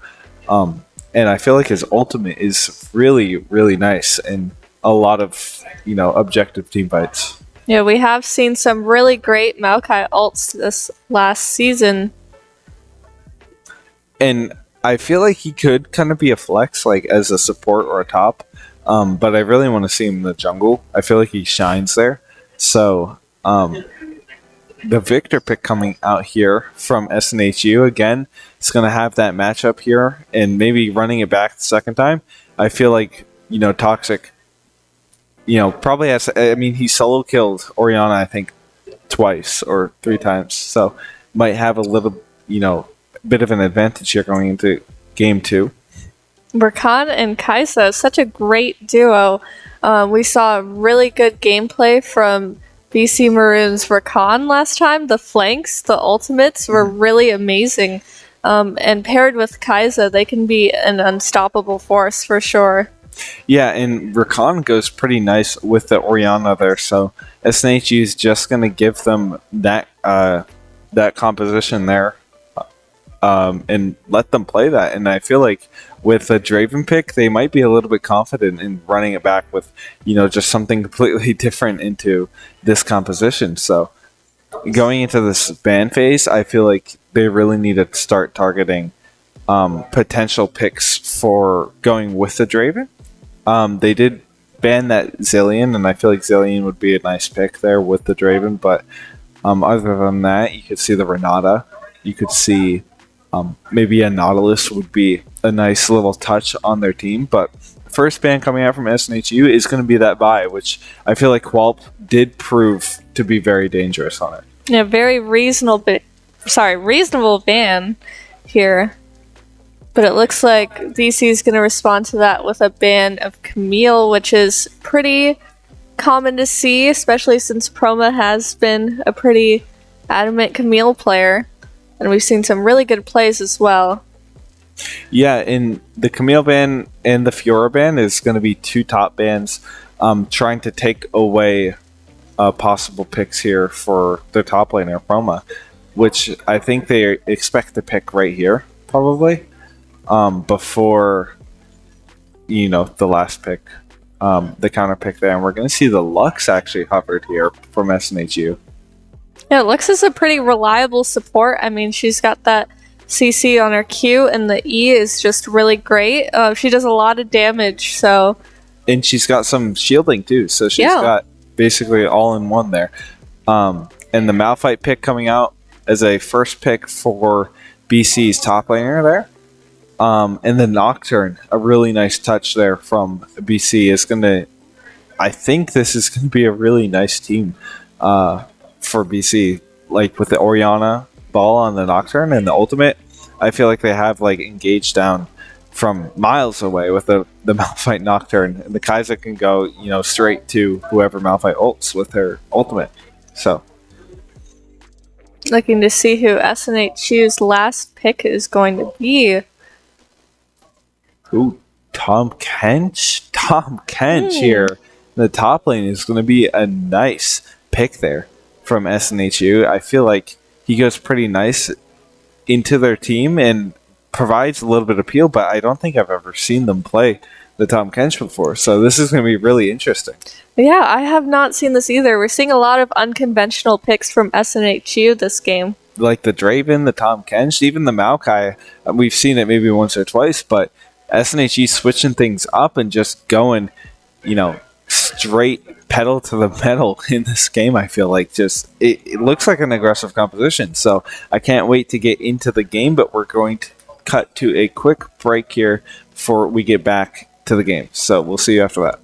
and I feel like his ultimate is really, really nice and a lot of, objective team fights. Yeah, we have seen some really great Maokai ults this last season. And I feel like he could kind of be a flex, like as a support or a top, but I really want to see him in the jungle. I feel like he shines there. So, the Victor pick coming out here from SNHU again, it's going to have that matchup here, and maybe running it back the second time. I feel like, Toxic, probably has, he solo killed Oriana, I think, twice or three times, so might have a little, bit of an advantage here going into game 2. Rakan and Kaisa, such a great duo. We saw really good gameplay from BC Maroon's Rakan last time. The flanks, the ultimates were really amazing. And paired with Kaisa, they can be an unstoppable force for sure. Yeah, and Rakan goes pretty nice with the Oriana there, so SNHU is just going to give them that composition there, and let them play that. And I feel like with the Draven pick, they might be a little bit confident in running it back with, just something completely different into this composition. So going into this ban phase, I feel like they really need to start targeting potential picks for going with the Draven. They did ban that Zillion, and I feel like Zillion would be a nice pick there with the Draven. But other than that, you could see the Renata. You could see maybe a Nautilus would be a nice little touch on their team. But first ban coming out from SNHU is going to be that buy, which I feel like Qualp did prove to be very dangerous on it. Yeah, very reasonable ban here. But it looks like DC is going to respond to that with a ban of Camille, which is pretty common to see, especially since Proma has been a pretty adamant Camille player. And we've seen some really good plays as well. Yeah, and the Camille ban and the Fiora ban is going to be two top bans, trying to take away possible picks here for their top laner, Proma, which I think they expect to pick right here, probably, before, the last pick, the counter pick there. And we're going to see the Lux actually hovered here from SNHU. Yeah, Lux is a pretty reliable support. She's got that CC on her Q, and the E is just really great. She does a lot of damage, so... And she's got some shielding, too, so she's got basically all-in-one there. And the Malphite pick coming out as a first pick for BC's top laner there. And the Nocturne, a really nice touch there from BC, is going to... I think this is going to be a really nice team for BC, like with the Oriana ball on the Nocturne and the ultimate. I feel like they have engaged down from miles away with the Malphite Nocturne, and the Kaiser can go straight to whoever Malphite ults with her ultimate. So looking to see who SNHU's last pick is going to be. Ooh, Tom Kench here in the top lane is going to be a nice pick there from SNHU. I feel like he goes pretty nice into their team and provides a little bit of appeal, but I don't think I've ever seen them play the Tom Kench before, so this is going to be really interesting. Yeah, I have not seen this either. We're seeing a lot of unconventional picks from SNHU this game. like the Draven, the Tom Kench, even the Maokai. We've seen it maybe once or twice, but SNHU switching things up and just going, straight pedal to the metal in this game. I feel like just it looks like an aggressive composition. So I can't wait to get into the game, but we're going to cut to a quick break here before we get back to the game. So we'll see you after that.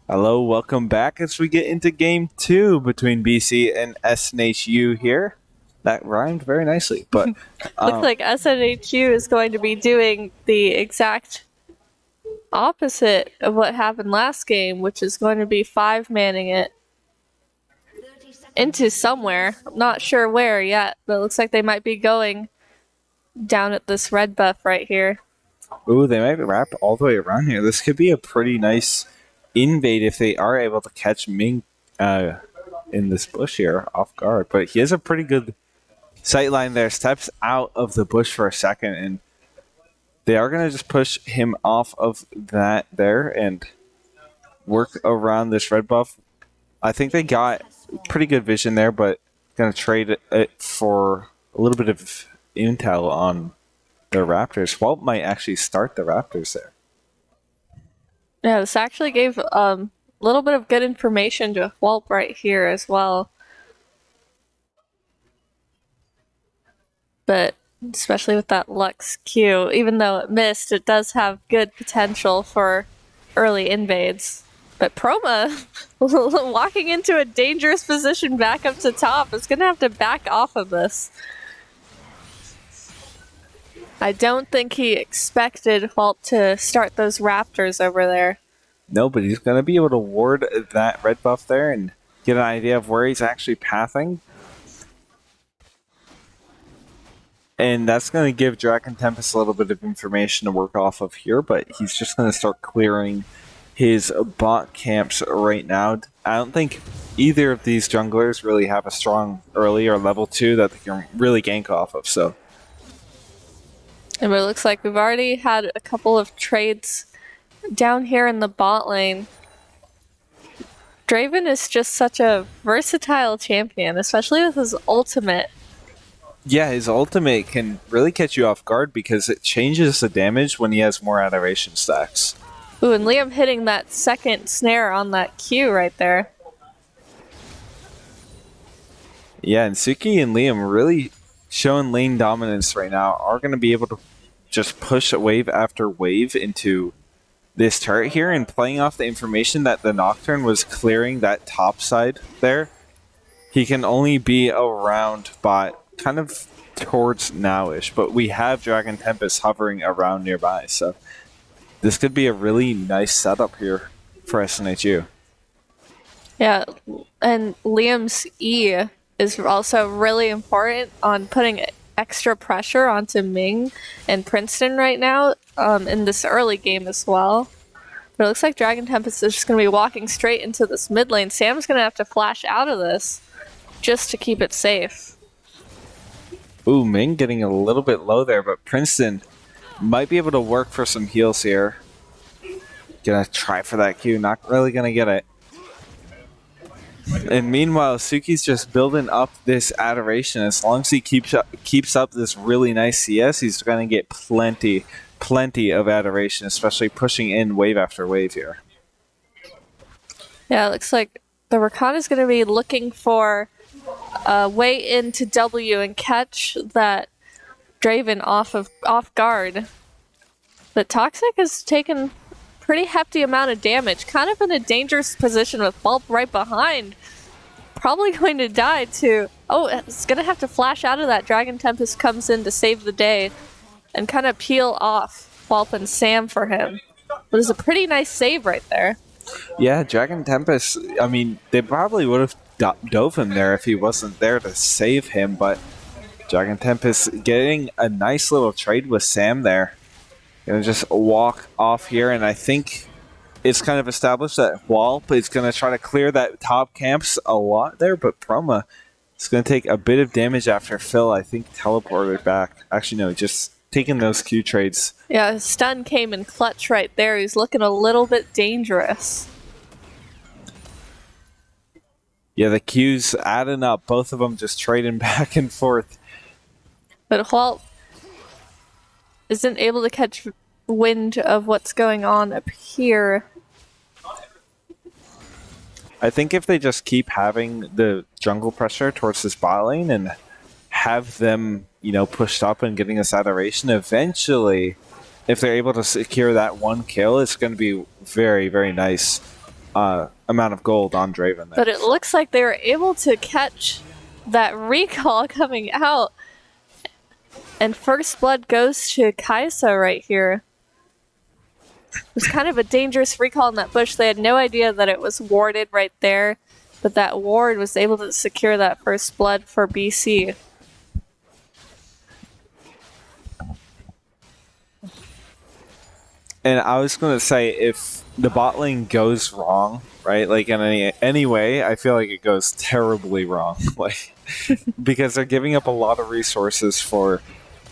Hello, welcome back as we get into game 2 between BC and SNHU here. That rhymed very nicely, but Looks like SNHU is going to be doing the exact opposite of what happened last game, which is going to be 5-manning it into somewhere. I'm not sure where yet, but it looks like they might be going down at this red buff right here. ooh, they might wrap all the way around here. This could be a pretty nice invade if they are able to catch Ming in this bush here off guard. But he has a pretty good sight line there, steps out of the bush for a second, and they are going to just push him off of that there and work around this red buff. I think they got pretty good vision there, but going to trade it for a little bit of intel on the Raptors. Walt might actually start the Raptors there. Yeah, this actually gave a little bit of good information to Whelp right here as well. But especially with that Lux Q, even though it missed, it does have good potential for early invades. But Proma, walking into a dangerous position back up to top, is going to have to back off of this. I don't think he expected Walt to start those Raptors over there. No, but he's going to be able to ward that red buff there and get an idea of where he's actually pathing. And that's going to give Dragon Tempest a little bit of information to work off of here, but he's just going to start clearing his bot camps right now. I don't think either of these junglers really have a strong early or level 2 that they can really gank off of, so. And it looks like we've already had a couple of trades down here in the bot lane. Draven is just such a versatile champion, especially with his ultimate. Yeah, his ultimate can really catch you off guard because it changes the damage when he has more adoration stacks. Ooh, and Liam hitting that second snare on that Q right there. Yeah, and Suki and Liam really showing lane dominance right now, are going to be able to just push wave after wave into this turret here and playing off the information that the Nocturne was clearing that top side there. He can only be around bot kind of towards nowish, but we have Dragon Tempest hovering around nearby, so this could be a really nice setup here for SNHU. Yeah, and Liam's E is also really important on putting extra pressure onto Ming and Princeton right now in this early game as well. But it looks like Dragon Tempest is just going to be walking straight into this mid lane. Sam's going to have to flash out of this just to keep it safe. Ooh, Ming getting a little bit low there, but Princeton might be able to work for some heals here. Gonna try for that Q, not really gonna get it. And meanwhile, Suki's just building up this adoration. As long as he keeps up this really nice CS, he's gonna get plenty of adoration, especially pushing in wave after wave here. Yeah, it looks like the Rakan is gonna be looking for a way into W and catch that Draven off guard. But Toxic has taken pretty hefty amount of damage, kind of in a dangerous position with Bulb right behind. Probably going to die too. Oh, it's gonna have to flash out of that. Dragon Tempest comes in to save the day and kind of peel off Bulb and Sam for him. But it's a pretty nice save right there. Yeah, Dragon Tempest, I mean, they probably would have dove him there if he wasn't there to save him, but Dragon Tempest getting a nice little trade with Sam there. Gonna just walk off here, and I think it's kind of established that Wallp is gonna try to clear that top camps a lot there, but Proma is gonna take a bit of damage after Phil, I think, teleported back. Actually, no, just taking those Q trades. Yeah, his stun came in clutch right there. He's looking a little bit dangerous. Yeah, the Q's adding up. Both of them just trading back and forth. But Walt isn't able to catch wind of what's going on up here. I think if they just keep having the jungle pressure towards this bot lane and have them, pushed up and getting this adoration, eventually, if they're able to secure that one kill, it's going to be very, very nice. amount of gold on Draven there. But it looks like they were able to catch that recall coming out. And first blood goes to Kaisa right here. It was kind of a dangerous recall in that bush. They had no idea that it was warded right there. But that ward was able to secure that first blood for BC. And I was going to say, if the bot lane goes wrong, right, like in any way, I feel like it goes terribly wrong. Like, because they're giving up a lot of resources for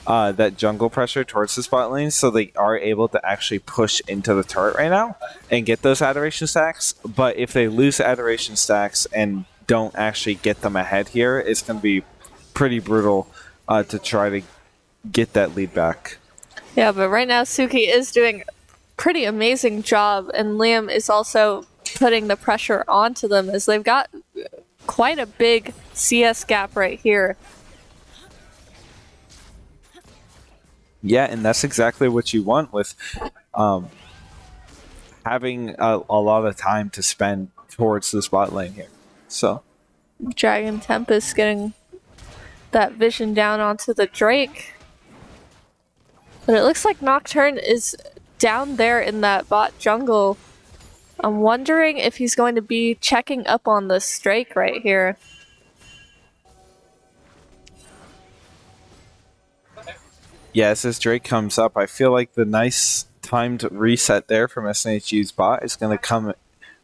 that jungle pressure towards the bot lane, so they are able to actually push into the turret right now and get those adoration stacks. But if they lose adoration stacks and don't actually get them ahead here, it's going to be pretty brutal to try to get that lead back. Yeah, but right now Suki is doing pretty amazing job, and Liam is also putting the pressure onto them as they've got quite a big CS gap right here. Yeah, and that's exactly what you want with having a lot of time to spend towards this bot lane here. So Dragon Tempest getting that vision down onto the Drake. But it looks like Nocturne is down there in that bot jungle. I'm wondering if he's going to be checking up on this Drake right here. yes, as Drake comes up, I feel like the nice timed reset there from SNHU's bot is going to come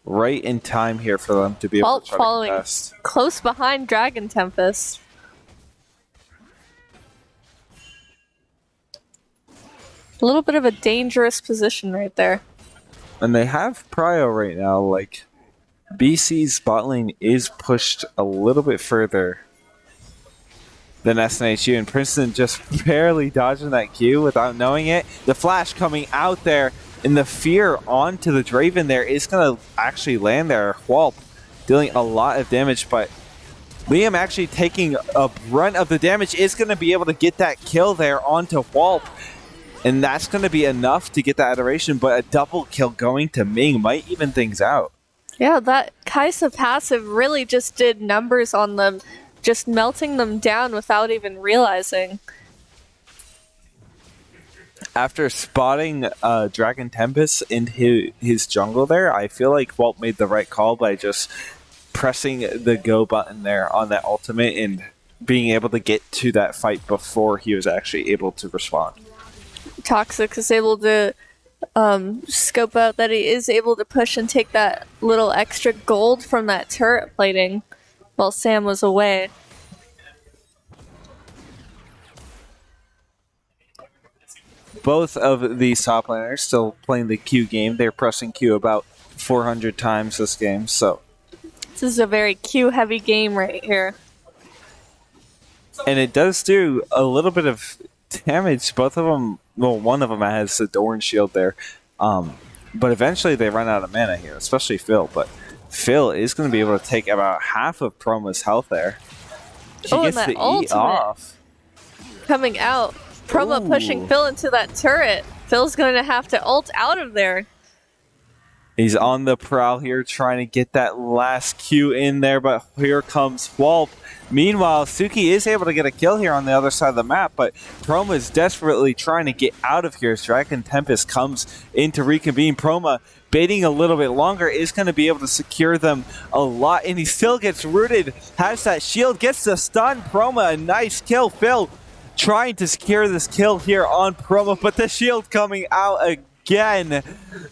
right in time here for them to be able to try Following to contest. close behind Dragon Tempest. A little bit of a dangerous position right there. And they have Prio right now. Like, BC's bot lane is pushed a little bit further than SNHU, and Princeton just barely dodging that Q without knowing it. The flash coming out there, and the fear onto the Draven there is going to actually land there. Whalp dealing a lot of damage, but Liam actually taking a brunt of the damage is going to be able to get that kill there onto Whalp. And that's going to be enough to get that adoration, but a double kill going to Ming might even things out. Yeah, that Kaisa passive really just did numbers on them, just melting them down without even realizing. After spotting Dragon Tempest in his jungle there, I feel like Walt made the right call by just pressing the go button there on that ultimate and being able to get to that fight before he was actually able to respond. Toxic is able to scope out that he is able to push and take that little extra gold from that turret plating while Sam was away. Both of these top laners still playing the Q game. They're pressing Q about 400 times this game, so This is a very Q-heavy game right here. and it does do a little bit of damage. Both of them, well, one of them has a Dorn shield there, but eventually they run out of mana here, especially Phil. But Phil is going to be able to take about half of Proma's health there. He Oh, and gets that the E ultimate. off. Coming out, Proma Ooh. pushing Phil into that turret. Phil's going to have to ult out of there. He's on the prowl here, trying to get that last Q in there, but here comes Whalp. Meanwhile, Suki is able to get a kill here on the other side of the map, but Proma is desperately trying to get out of here as Dragon Tempest comes in to reconvene. Proma, baiting a little bit longer, is going to be able to secure them a lot, and he still gets rooted, has that shield, gets the stun. Proma, a nice kill. Phil trying to secure this kill here on Proma, but the shield coming out again.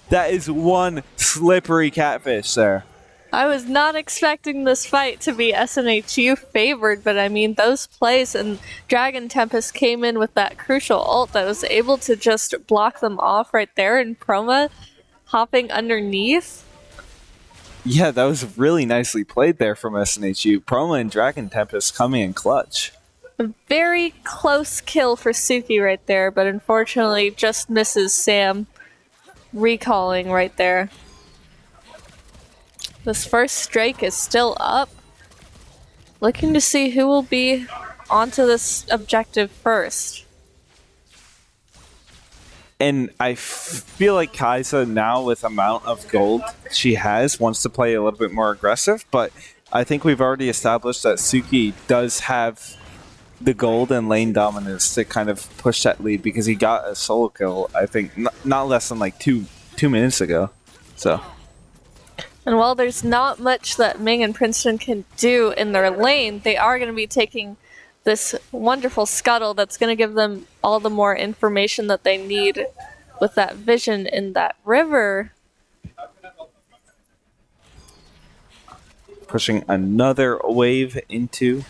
That is one slippery catfish there. I was not expecting this fight to be SNHU favored, but I mean, those plays and Dragon Tempest came in with that crucial ult that was able to just block them off right there, and Proma hopping underneath. Yeah, that was really nicely played there from SNHU. Proma and Dragon Tempest coming in clutch. A very close kill for Suki right there, but unfortunately just misses Sam recalling right there. This first strike is still up. Looking to see who will be onto this objective first. And I feel like Kai'Sa now, with the amount of gold she has, wants to play a little bit more aggressive. But I think we've already established that Suki does have the gold and lane dominance to kind of push that lead because he got a solo kill, I think, not less than like two minutes ago. So. And while there's not much that Ming and Princeton can do in their lane, they are going to be taking this wonderful scuttle that's going to give them all the more information that they need with that vision in that river. Pushing another wave into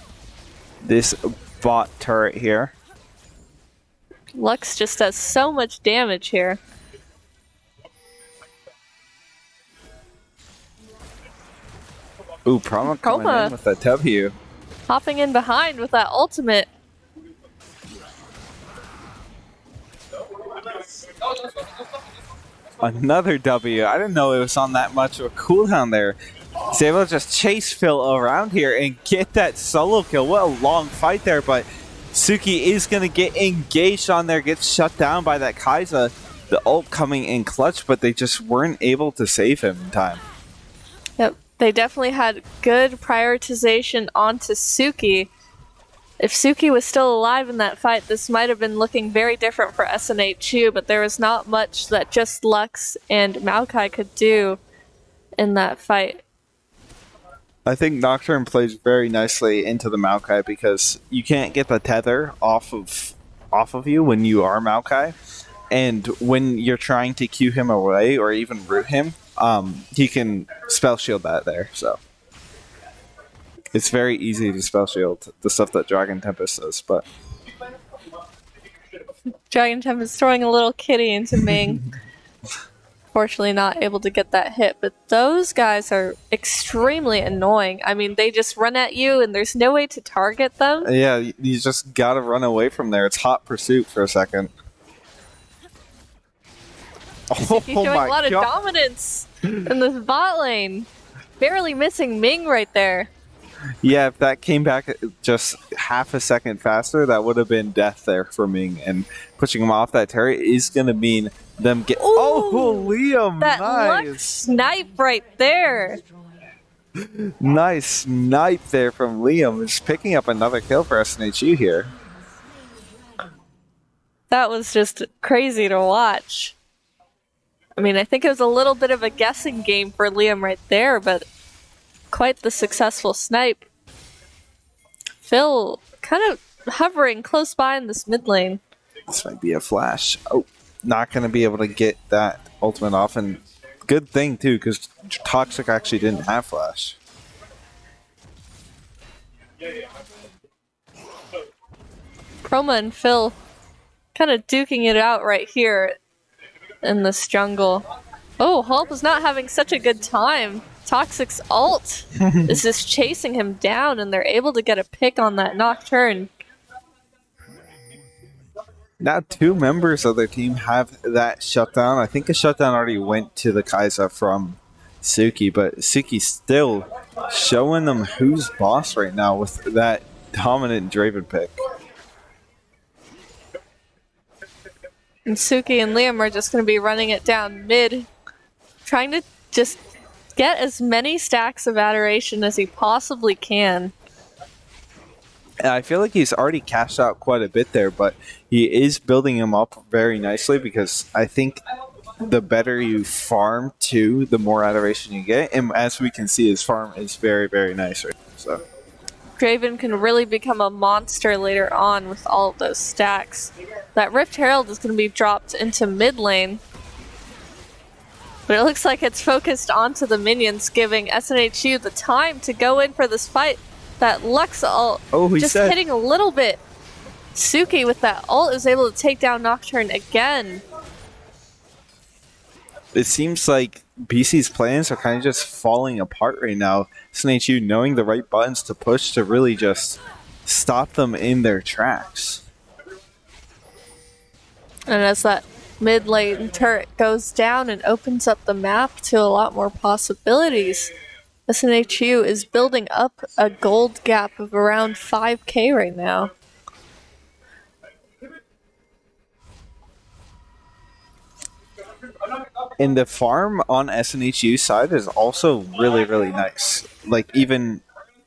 this bot turret here. Lux just does so much damage here. Ooh, Proma coming in with that W. Hopping in behind with that ultimate. Another W. I didn't know it was on that much of a cooldown there. He's able to just chase Phil around here and get that solo kill. What a long fight there, but Suki is going to get engaged on there, gets shut down by that Kai'Sa. The ult coming in clutch, but they just weren't able to save him in time. Yep, they definitely had good prioritization onto Suki. If Suki was still alive in that fight, this might have been looking very different for SNHU, but there was not much that just Lux and Maokai could do in that fight. I think Nocturne plays very nicely into the Maokai because you can't get the tether off of you when you are Maokai, and when you're trying to Q him away or even root him, he can spell shield that there. So it's very easy to spell shield the stuff that Dragon Tempest does. But Dragon Tempest throwing a little kitty into Ming. Fortunately not able to get that hit, but those guys are extremely annoying. I mean, they just run at you and there's no way to target them. Yeah, you just gotta run away from there. It's hot pursuit for a second. He's showing a lot of dominance in this bot lane. Barely missing Ming right there. Yeah, if that came back just half a second faster, that would have been death there for Ming. And pushing him off that turret is going to mean them get... Ooh, oh, Liam! That nice! Lux snipe right there. Nice snipe there from Liam. Just picking up another kill for SNHU here. That was just crazy to watch. I mean, I think it was a little bit of a guessing game for Liam right there, but quite the successful snipe. Phil kind of hovering close by in this mid lane. This might be a flash. Oh, not going to be able to get that ultimate off. And good thing, too, because Toxic actually didn't have flash. Chroma and Phil kind of duking it out right here in this jungle. Oh, Hulk is not having such a good time. Toxic's ult is just chasing him down, and they're able to get a pick on that Nocturne. Now 2 members of their team have that shutdown. I think a shutdown already went to the Kai'Sa from Suki, but Suki's still showing them who's boss right now with that dominant Draven pick. And Suki and Liam are just going to be running it down mid, trying to just get as many stacks of adoration as he possibly can. And I feel like he's already cashed out quite a bit there, but he is building him up very nicely because I think the better you farm too, the more adoration you get. And as we can see, his farm is very, very nice right now. So Draven can really become a monster later on with all of those stacks. That Rift Herald is going to be dropped into mid lane. But it looks like it's focused onto the minions, giving SNHU the time to go in for this fight. That Lux ult just hitting a little bit. Suki with that ult is able to take down Nocturne again. It seems like BC's plans are kind of just falling apart right now. SNHU knowing the right buttons to push to really just stop them in their tracks. And as that mid lane turret goes down and opens up the map to a lot more possibilities, SNHU is building up a gold gap of around 5k right now. And the farm on SNHU side is also really, really nice. Like, even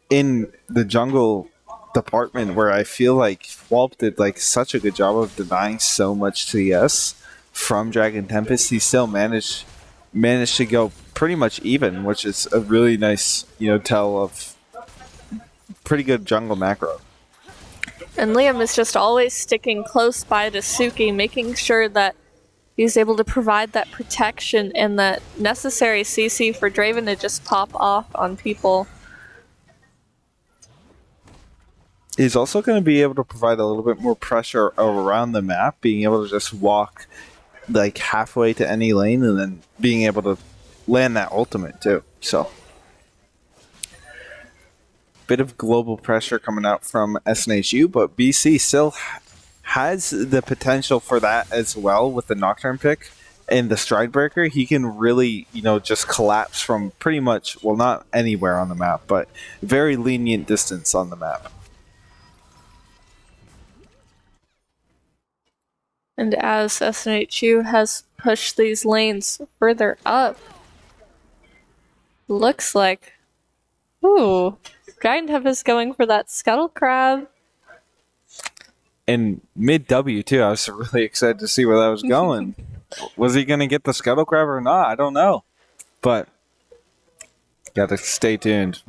in the jungle department, where I feel like Walt did like such a good job of denying so much CS from Dragon Tempest, he still managed to go pretty much even, which is a really nice, tell of pretty good jungle macro. And Liam is just always sticking close by to Suki, making sure that he's able to provide that protection and that necessary CC for Draven to just pop off on people. He's also going to be able to provide a little bit more pressure around the map, being able to just walk like halfway to any lane and then being able to land that ultimate too. So, bit of global pressure coming out from SNHU, but BC still has the potential for that as well with the Nocturne pick and the Stride Breaker. He can really, just collapse from pretty much, well, not anywhere on the map, but very lenient distance on the map. And as SNHU has pushed these lanes further up, looks like, ooh, Dragon Tempest going for that Scuttle Crab. And mid W too, I was really excited to see where that was going. Was he going to get the Scuttle Crab or not? I don't know. But, gotta stay tuned.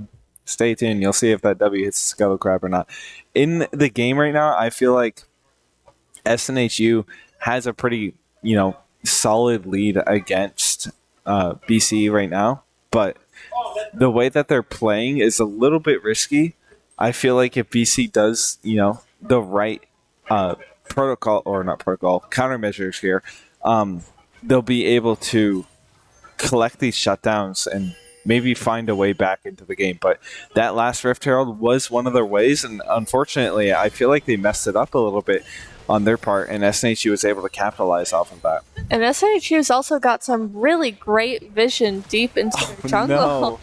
Stay tuned, you'll see if that W hits the Scuttle Crab or not. In the game right now, I feel like SNHU has a pretty, solid lead against BC right now, but the way that they're playing is a little bit risky. I feel like if BC does, the right countermeasures here, they'll be able to collect these shutdowns and maybe find a way back into the game. But that last Rift Herald was one of their ways, and unfortunately, I feel like they messed it up a little bit on their part, and SNHU was able to capitalize off of that. And SNHU's also got some really great vision deep into the jungle. No.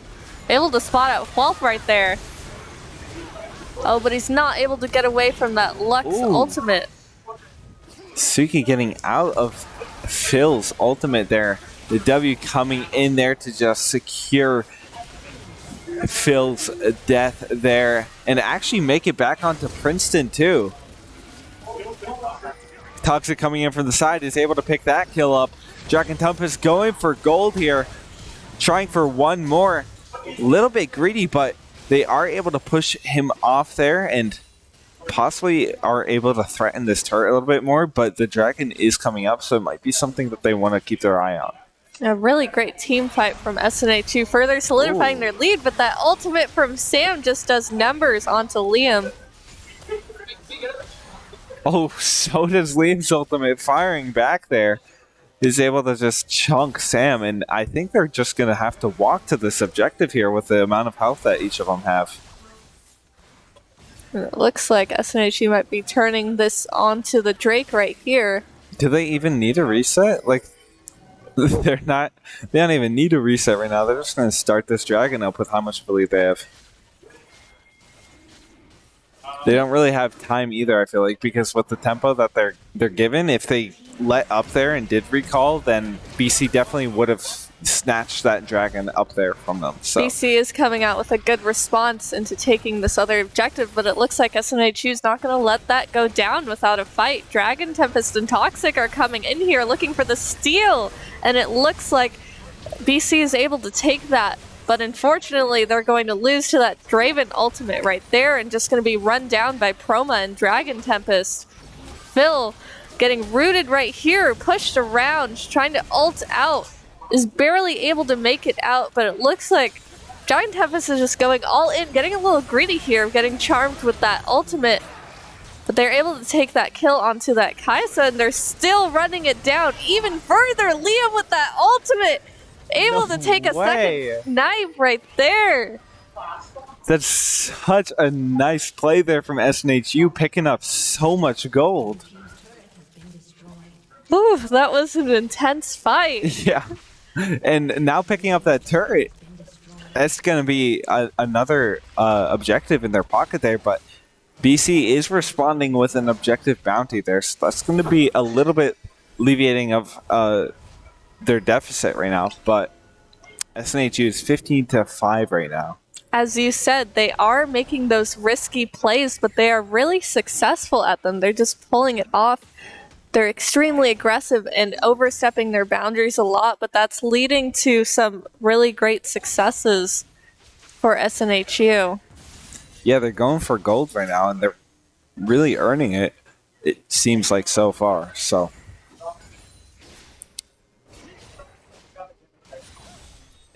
Able to spot out Whelp right there. Oh, but he's not able to get away from that Lux ultimate. Suki getting out of Phil's ultimate there. The W coming in there to just secure Phil's death there and actually make it back onto Princeton too. Toxic coming in from the side is able to pick that kill up. Dragon Tempest going for gold here, trying for one more. A little bit greedy, but they are able to push him off there and possibly are able to threaten this turret a little bit more, but the Dragon is coming up, so it might be something that they want to keep their eye on. A really great team fight from SNHU, further solidifying their lead, but that ultimate from Sam just does numbers onto Liam. Oh, so does Liam's ultimate, firing back there. Is able to just chunk Sam, and I think they're just going to have to walk to this objective here with the amount of health that each of them have. It looks like SNHU might be turning this onto the Drake right here. Do they even need a reset? Like, they don't even need a reset right now. They're just going to start this Dragon up with how much belief they have. They don't really have time either, I feel like, because with the tempo that they're given, if they let up there and did recall, then BC definitely would have snatched that Dragon up there from them. So BC is coming out with a good response into taking this other objective, but it looks like SNHU is not going to let that go down without a fight. Dragon, Tempest, and Toxic are coming in here looking for the steal, and it looks like BC is able to take that. But unfortunately, they're going to lose to that Draven ultimate right there and just going to be run down by Proma and Dragon Tempest. Phil getting rooted right here, pushed around, trying to ult out, is barely able to make it out, but it looks like Dragon Tempest is just going all in, getting a little greedy here, getting charmed with that ultimate. But they're able to take that kill onto that Kaisa, and they're still running it down even further. Liam with that ultimate! Able to take a second knife right there. That's such a nice play there from SNHU, picking up so much gold. Ooh, that was an intense fight. Yeah. And now picking up that turret. That's going to be another objective in their pocket there, but BC is responding with an objective bounty there, so that's going to be a little bit alleviating of their deficit right now, but SNHU is 15-5 right now. As you said, they are making those risky plays, but they are really successful at them. They're just pulling it off. They're extremely aggressive and overstepping their boundaries a lot, but that's leading to some really great successes for SNHU. Yeah, they're going for gold right now, and they're really earning it, it seems like so far. So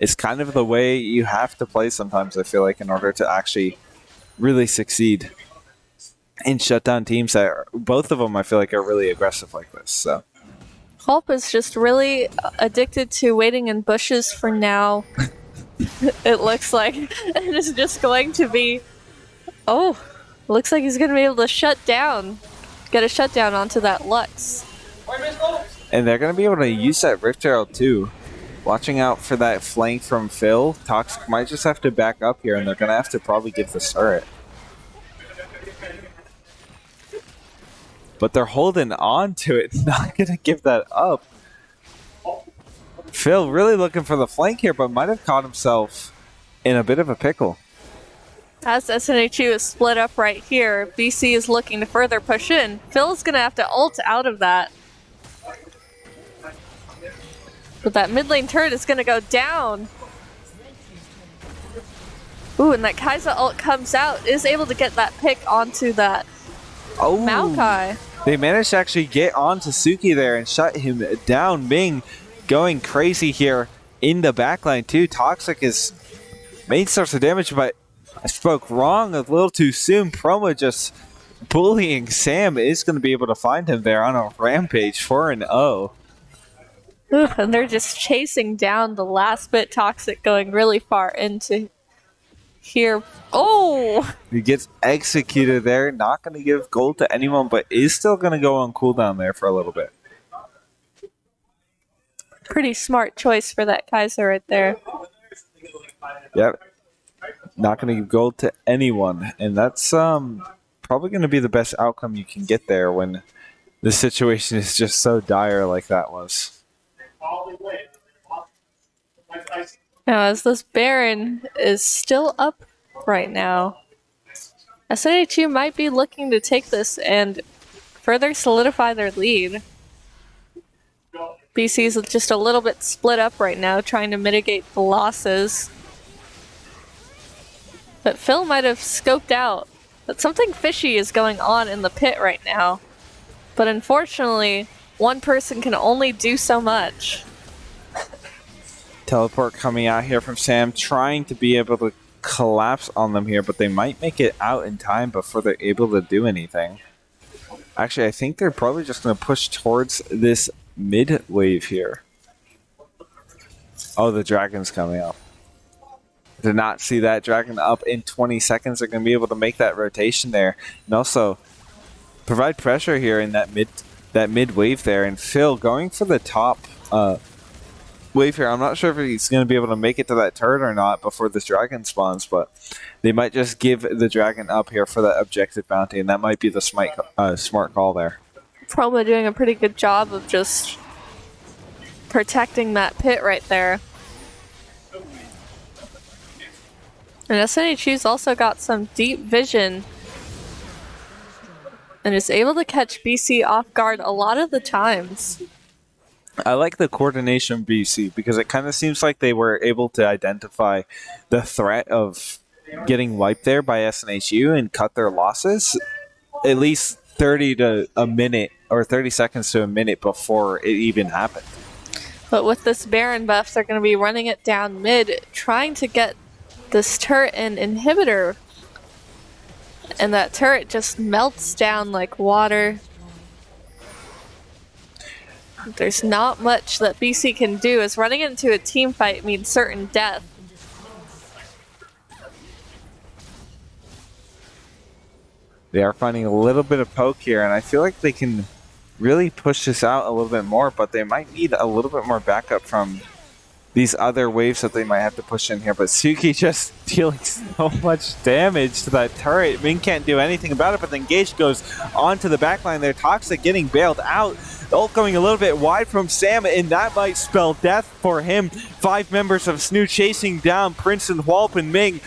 it's kind of the way you have to play sometimes, I feel like, in order to actually really succeed and shut down teams that are, both of them I feel like are really aggressive like this. So Hulp is just really addicted to waiting in bushes for now. It looks like it is just going to be... Oh, looks like he's going to be able to get a shutdown onto that Lux. and they're going to be able to use that Rift Herald too. Watching out for that flank from Phil. Toxic might just have to back up here, and they're going to have to probably give the turret. But they're holding on to it, not going to give that up. Phil really looking for the flank here, but might have caught himself in a bit of a pickle. As SNHU is split up right here, BC is looking to further push in. Phil's going to have to ult out of that. But that mid lane turret is going to go down. Ooh, and that Kai'Sa ult comes out, is able to get that pick onto that Maokai. They managed to actually get onto Suki there and shut him down. Ming going crazy here in the backline too. Toxic is main source of damage, but I spoke wrong a little too soon. Promo just bullying Sam is going to be able to find him there on a rampage 4-0. Ooh, and they're just chasing down the last bit. Toxic going really far into here. Oh! He gets executed there. Not going to give gold to anyone, but is still going to go on cooldown there for a little bit. Pretty smart choice for that Kai'Sa right there. Yep. Not going to give gold to anyone. And that's probably going to be the best outcome you can get there when the situation is just so dire like that was. Now, as this Baron is still up right now, SNHU might be looking to take this and further solidify their lead. BC's just a little bit split up right now, trying to mitigate the losses. But Phil might have scoped out that something fishy is going on in the pit right now. But unfortunately, one person can only do so much. Teleport coming out here from Sam, trying to be able to collapse on them here, but they might make it out in time before they're able to do anything. Actually, I think they're probably just going to push towards this mid wave here. Oh, the dragon's coming up. Did not see that dragon up in 20 seconds. They're going to be able to make that rotation there and also provide pressure here in that mid wave there. And Phil going for the top wave here. I'm not sure if he's going to be able to make it to that turret or not before this dragon spawns, but they might just give the dragon up here for that objective bounty, and that might be the smart call there. Promo doing a pretty good job of just protecting that pit right there. And SNHU's also got some deep vision and is able to catch BC off guard a lot of the times. I like the coordination of BC because it kind of seems like they were able to identify the threat of getting wiped there by SNHU and cut their losses at least 30 to a minute or 30 seconds to a minute before it even happened. But with this Baron buff, they're going to be running it down mid, trying to get this turret and inhibitor. And that turret just melts down like water. There's not much that BC can do, as running into a team fight means certain death. They are finding a little bit of poke here, and I feel like they can really push this out a little bit more, but they might need a little bit more backup from these other waves that they might have to push in here. But Suki just dealing so much damage to that turret. Ming can't do anything about it, but then Gage goes onto the backline there. Toxic getting bailed out. Ult going a little bit wide from Sam, and that might spell death for him. 5 members of SNHU chasing down Prince and Whalp and Ming.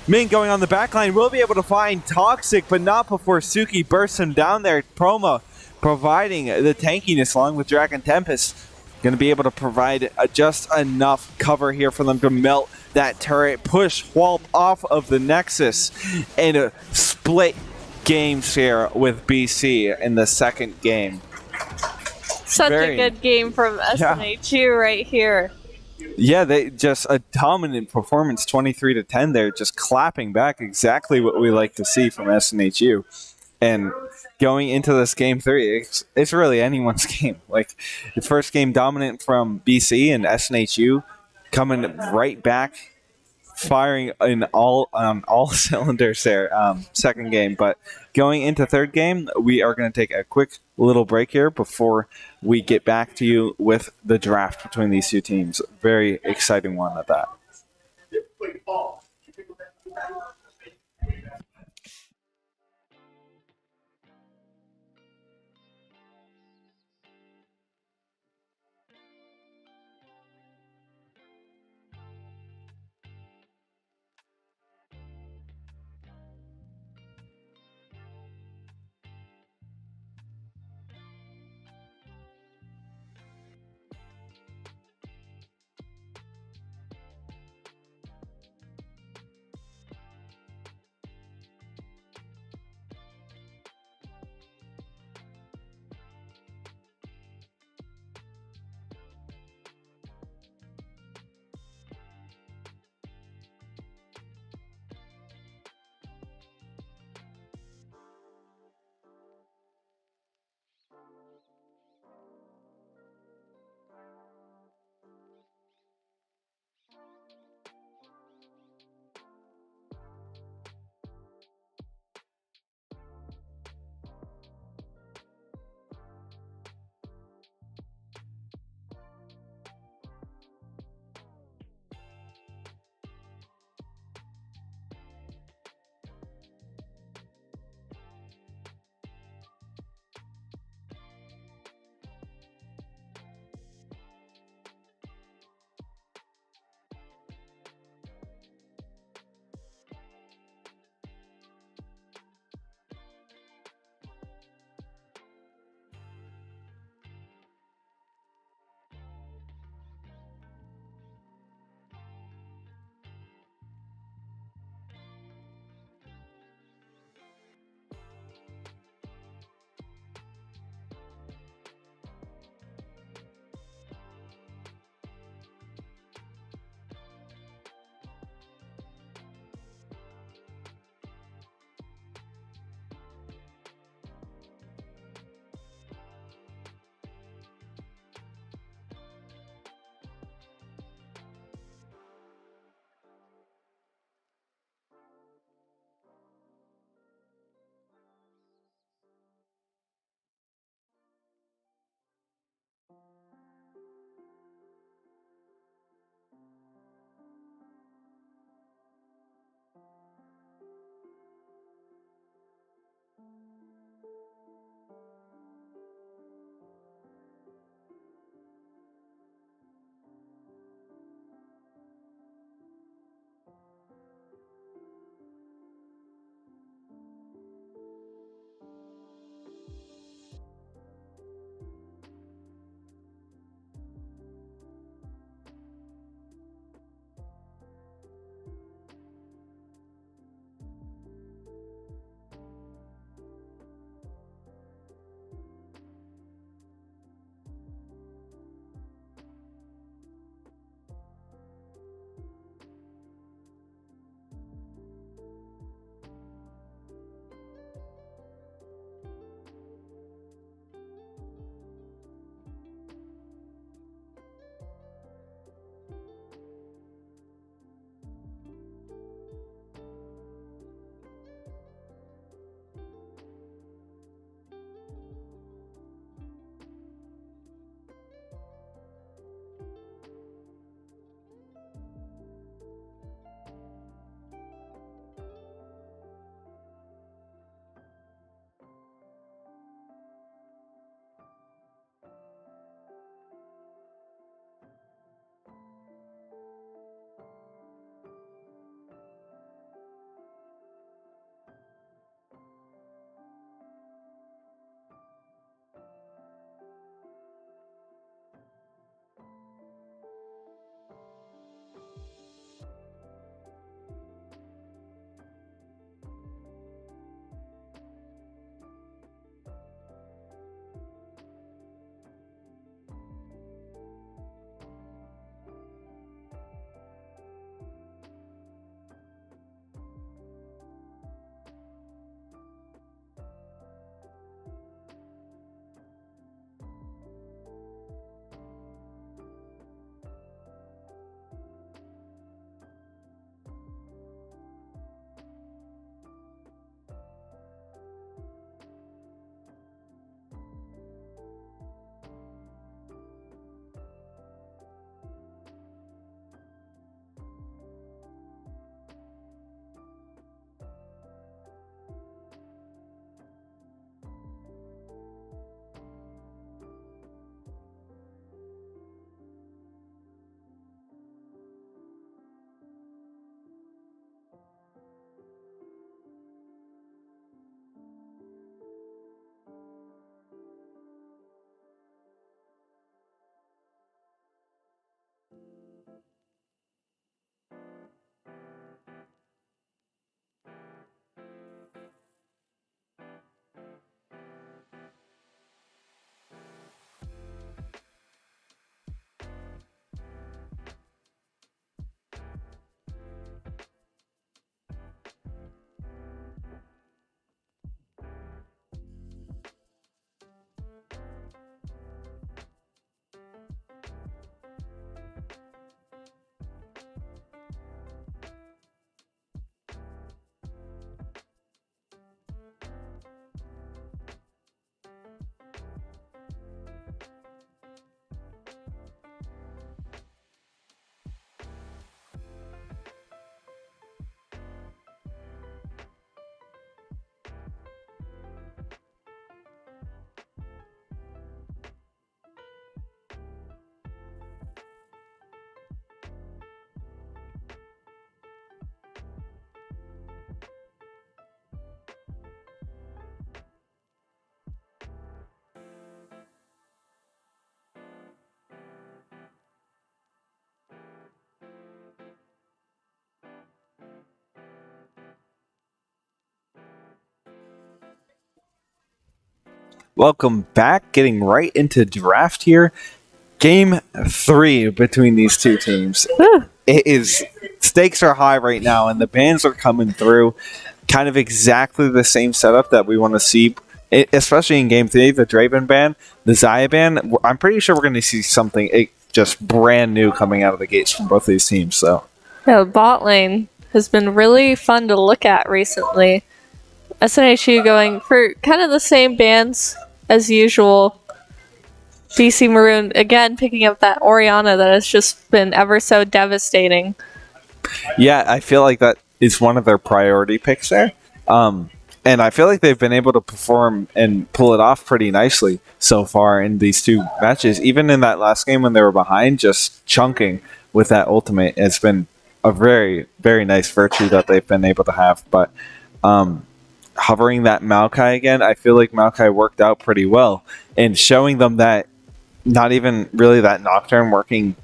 Ming going on the backline will be able to find Toxic, but not before Suki bursts him down there. Proma providing the tankiness along with Dragon Tempest. Going to be able to provide just enough cover here for them to melt that turret, push Whalp off of the Nexus, and a split games here with BC in the second game. Such a good game from SNHU right here. Yeah, they just a dominant performance, 23-10 there, just clapping back exactly what we like to see from SNHU. And going into this game 3, it's really anyone's game. Like, the first game dominant from BC, and SNHU coming right back, firing on all cylinders there. Second game, but going into third game, we are going to take a quick little break here before we get back to you with the draft between these two teams. Very exciting one at that. Welcome back. Getting right into draft here. Game 3 between these two teams. It is stakes are high right now, and the bands are coming through. Kind of exactly the same setup that we want to see, especially in Game 3. The Draven band, the Xayah band. I'm pretty sure we're going to see something just brand new coming out of the gates from both these teams. So, yeah, bot lane has been really fun to look at recently. SNHU going for kind of the same bands as usual. BC Maroon, again, picking up that Orianna that has just been ever so devastating. yeah, I feel like that is one of their priority picks there. And I feel like they've been able to perform and pull it off pretty nicely so far in these two matches. Even in that last game when they were behind, just chunking with that ultimate has been a very, very nice virtue that they've been able to have. But hovering that Maokai again, I feel like Maokai worked out pretty well. And showing them that not even really that Nocturne working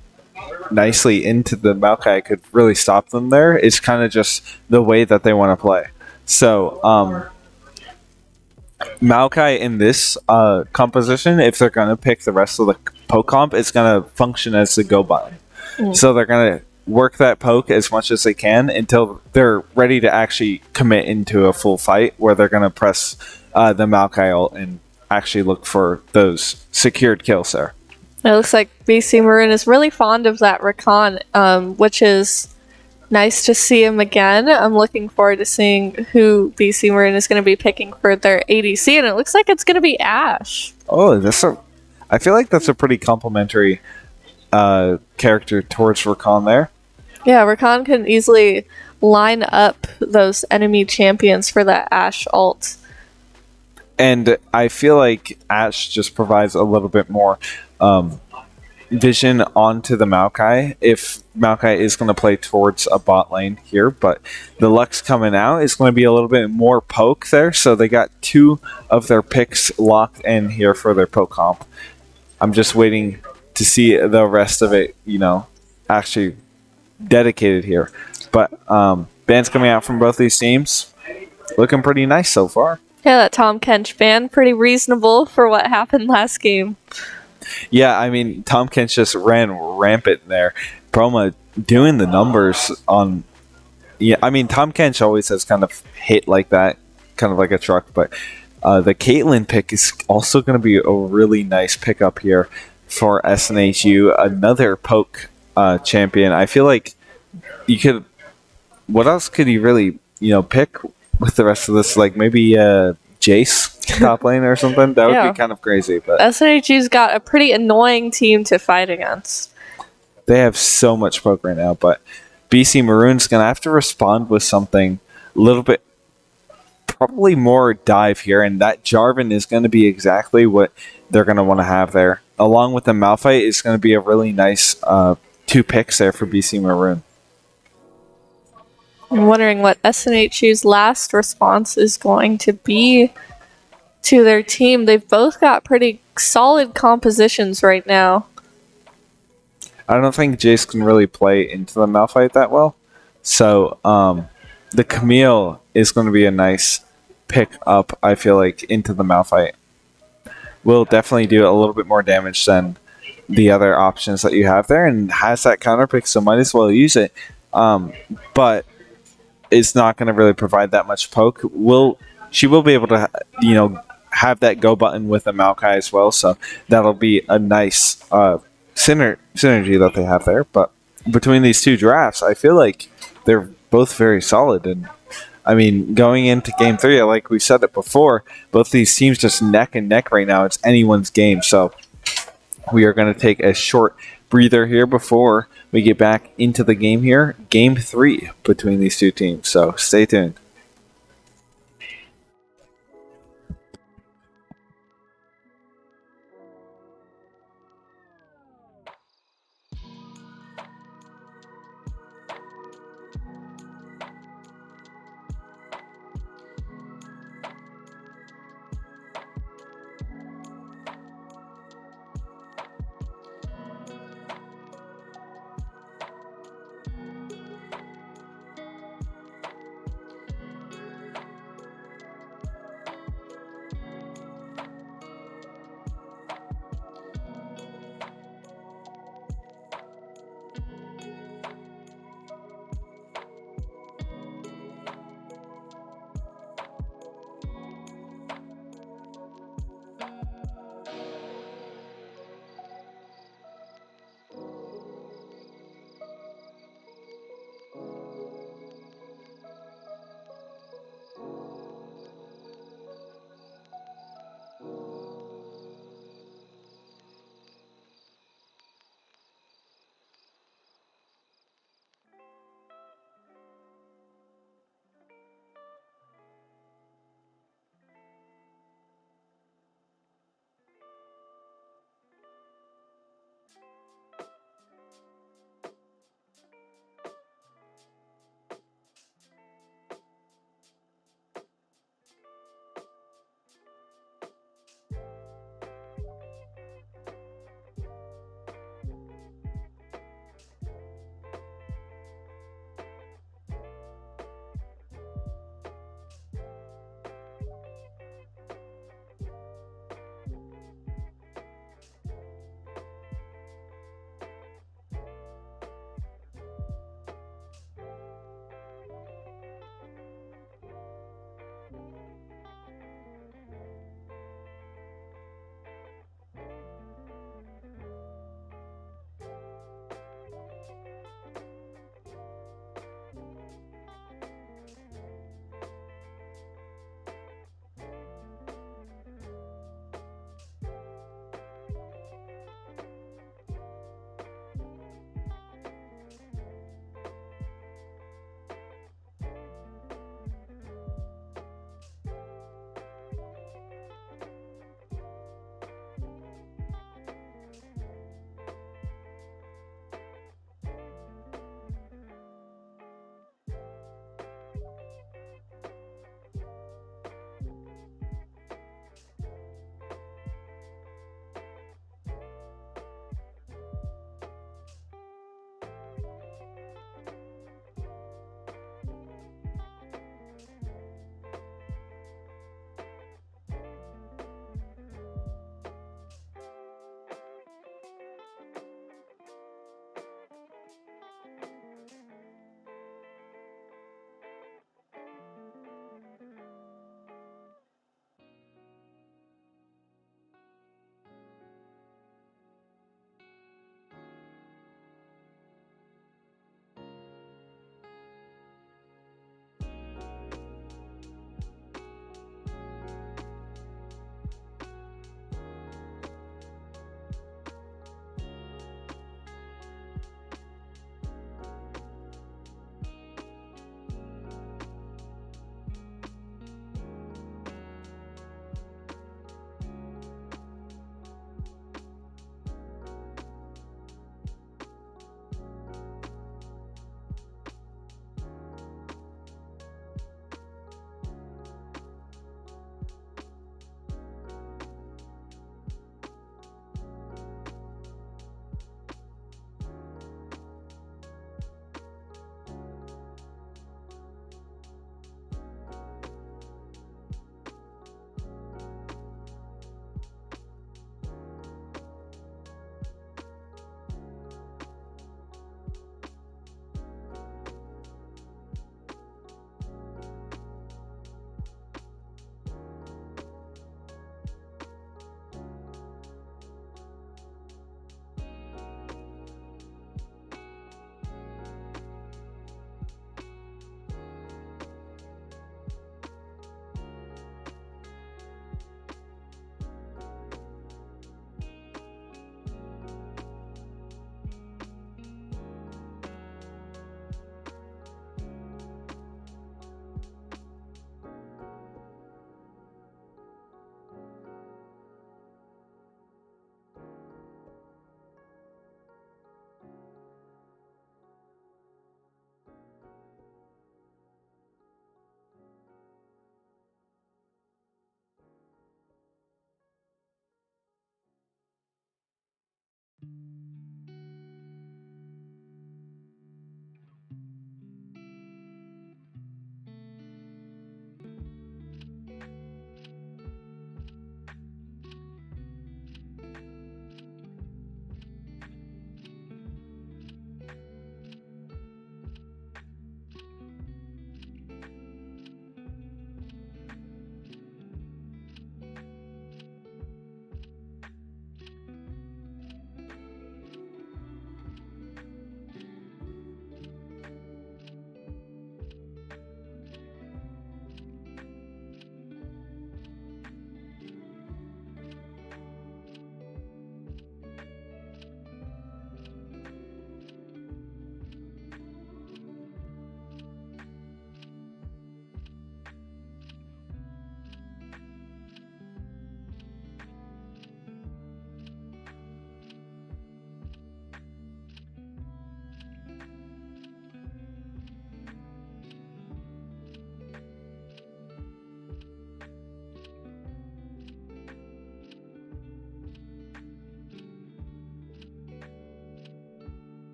nicely into the Maokai could really stop them there. It's kind of just the way that they want to play. So, Maokai in this composition, if they're going to pick the rest of the poke comp, it's going to function as the go button. So they're going to work that poke as much as they can until they're ready to actually commit into a full fight where they're going to press the Maokai ult and actually look for those secured kills there. It looks like BC Maroon is really fond of that Rakan, which is nice to see him again. I'm looking forward to seeing who BC Maroon is going to be picking for their ADC, and it looks like it's going to be Ashe. Oh, I feel like that's a pretty complimentary character towards Rakan there. Yeah, Rakan can easily line up those enemy champions for that Ashe ult. And I feel like Ashe just provides a little bit more vision onto the Maokai if Maokai is going to play towards a bot lane here, but the Lux coming out is going to be a little bit more poke there, so they got 2 of their picks locked in here for their poke comp. I'm just waiting to see the rest of it, actually dedicated here. But bands coming out from both these teams, looking pretty nice so far. Yeah, that Tom Kench band, pretty reasonable for what happened last game. Yeah, I mean, Tom Kench just ran rampant there. Proma doing the numbers on... Yeah, I mean, Tom Kench always has kind of hit like that, kind of like a truck, but the Caitlyn pick is also going to be a really nice pickup here for SNHU. Another poke champion. I feel like you could... What else could you really, pick with the rest of this? Like maybe Jace top lane or something? That would be kind of crazy. But SNHU's got a pretty annoying team to fight against. They have so much poke right now, but BC Maroon's going to have to respond with something a little bit, probably more dive here, and that Jarvan is going to be exactly what they're going to want to have there. Along with the Malphite, it's going to be a really nice 2 picks there for BC Maroon. I'm wondering what SNHU's last response is going to be to their team. They've both got pretty solid compositions right now. I don't think Jace can really play into the Malphite that well. So the Camille is going to be a nice pick up, I feel like, into the Malphite. Will definitely do a little bit more damage than the other options that you have there, and has that counter pick, so might as well use it. But it's not going to really provide that much poke. She will be able to, have that go button with the Maokai as well, so that'll be a nice synergy that they have there. But between these two drafts, I feel like they're both very solid. And I mean, going into Game 3, like we said it before, both these teams just neck and neck right now. It's anyone's game. So we are going to take a short breather here before we get back into the game here. Game 3 between these two teams. So stay tuned.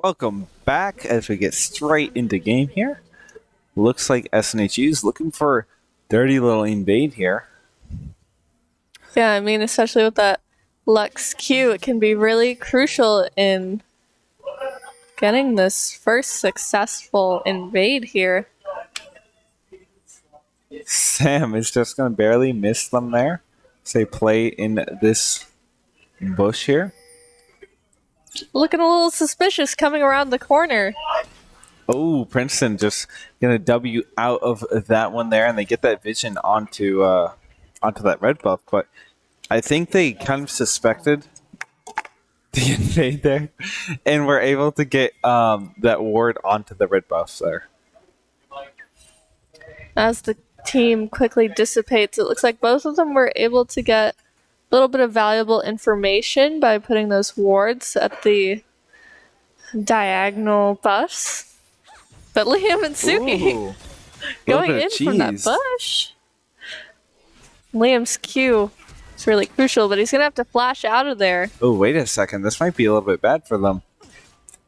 Welcome back as we get straight into game here. Looks like SNHU is looking for dirty little invade here. Yeah, I mean, especially with that Lux Q, it can be really crucial in getting this first successful invade here. Sam is just going to barely miss them there. Say play in this bush here. Looking a little suspicious coming around the corner. Oh, Princeton just going to W out of that one there, and they get that vision onto that red buff. But I think they kind of suspected the invade there, and were able to get that ward onto the red buffs there. As the team quickly dissipates, it looks like both of them were able to get a little bit of valuable information by putting those wards at the diagonal buffs. But Liam and Suki going in from that bush. Liam's Q is really crucial, but he's going to have to flash out of there. Oh, wait a second. This might be a little bit bad for them.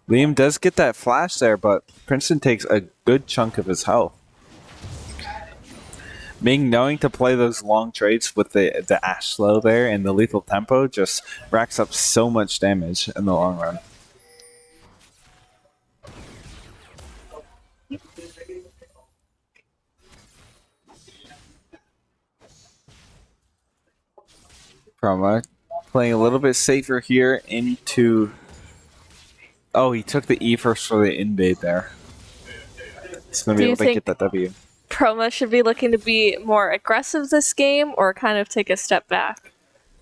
Liam does get that flash there, but Princeton takes a good chunk of his health. Ming knowing to play those long trades with the Ash slow there and the lethal tempo just racks up so much damage in the long run. Promo playing a little bit safer here into... Oh, he took the E first for the invade there. He's going to be able to get that W. Proma should be looking to be more aggressive this game or kind of take a step back?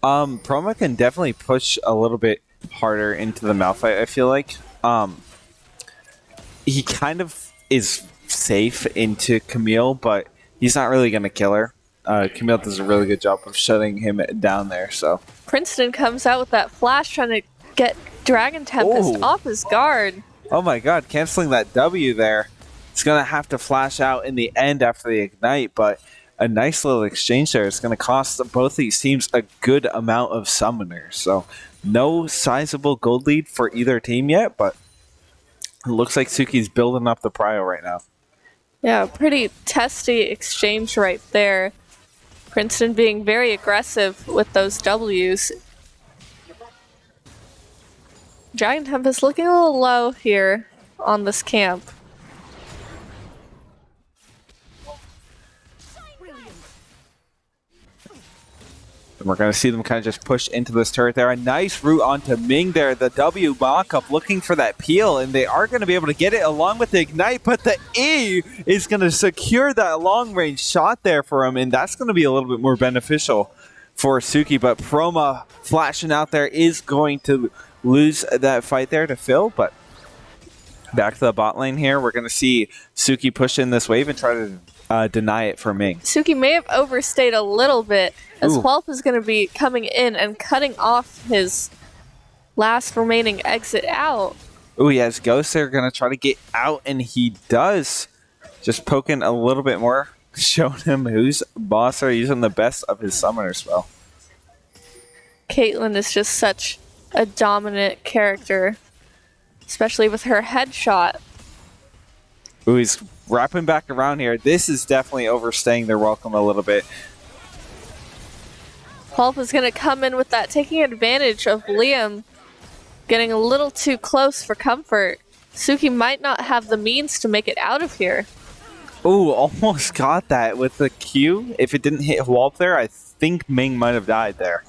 Proma can definitely push a little bit harder into the Malphite, I feel like. He kind of is safe into Camille, but he's not really going to kill her. Camille does a really good job of shutting him down there. So Princeton comes out with that flash trying to get Dragon Tempest off his guard. Oh my god, canceling that W there. He's going to have to flash out in the end after the ignite, but a nice little exchange there. It's going to cost both these teams a good amount of summoners. So no sizable gold lead for either team yet, but it looks like Suki's building up the prio right now. Yeah, pretty testy exchange right there. Princeton being very aggressive with those Ws. Dragon Tempest looking a little low here on this camp. And we're going to see them kind of just push into this turret there. A nice route onto Ming there. The W mock-up looking for that peel, and they are going to be able to get it along with the ignite, but the E is going to secure that long-range shot there for him, and that's going to be a little bit more beneficial for Suki. But Proma flashing out there is going to lose that fight there to Phil, but back to the bot lane here. We're going to see Suki push in this wave and try to deny it for Ming. Suki may have overstayed a little bit, as Whelp is going to be coming in and cutting off his last remaining exit out. Ooh, he has Ghost there, going to try to get out, and he does. Just poking a little bit more, showing him who's boss there, using the best of his summoner spell. Caitlyn is just such a dominant character, especially with her headshot. Ooh, he's wrapping back around here. This is definitely overstaying their welcome a little bit. Pulp is going to come in with that, taking advantage of Liam getting a little too close for comfort. Suki might not have the means to make it out of here. Ooh, almost got that with the Q. If it didn't hit Whelp there, I think Ming might have died there.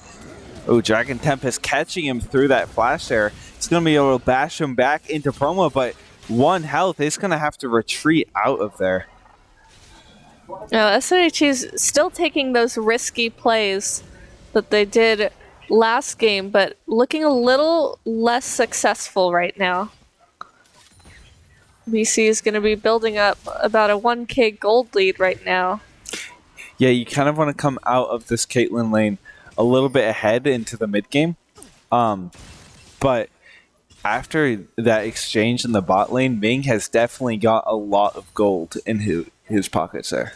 Ooh, Dragon Tempest catching him through that flash there. It's going to be able to bash him back into Promo, but 1 health is going to have to retreat out of there. Now, SNHU's still taking those risky plays that they did last game, but looking a little less successful right now. BC is going to be building up about a 1k gold lead right now. Yeah, you kind of want to come out of this Caitlyn lane a little bit ahead into the mid game. But after that exchange in the bot lane, Ming has definitely got a lot of gold in his pockets there.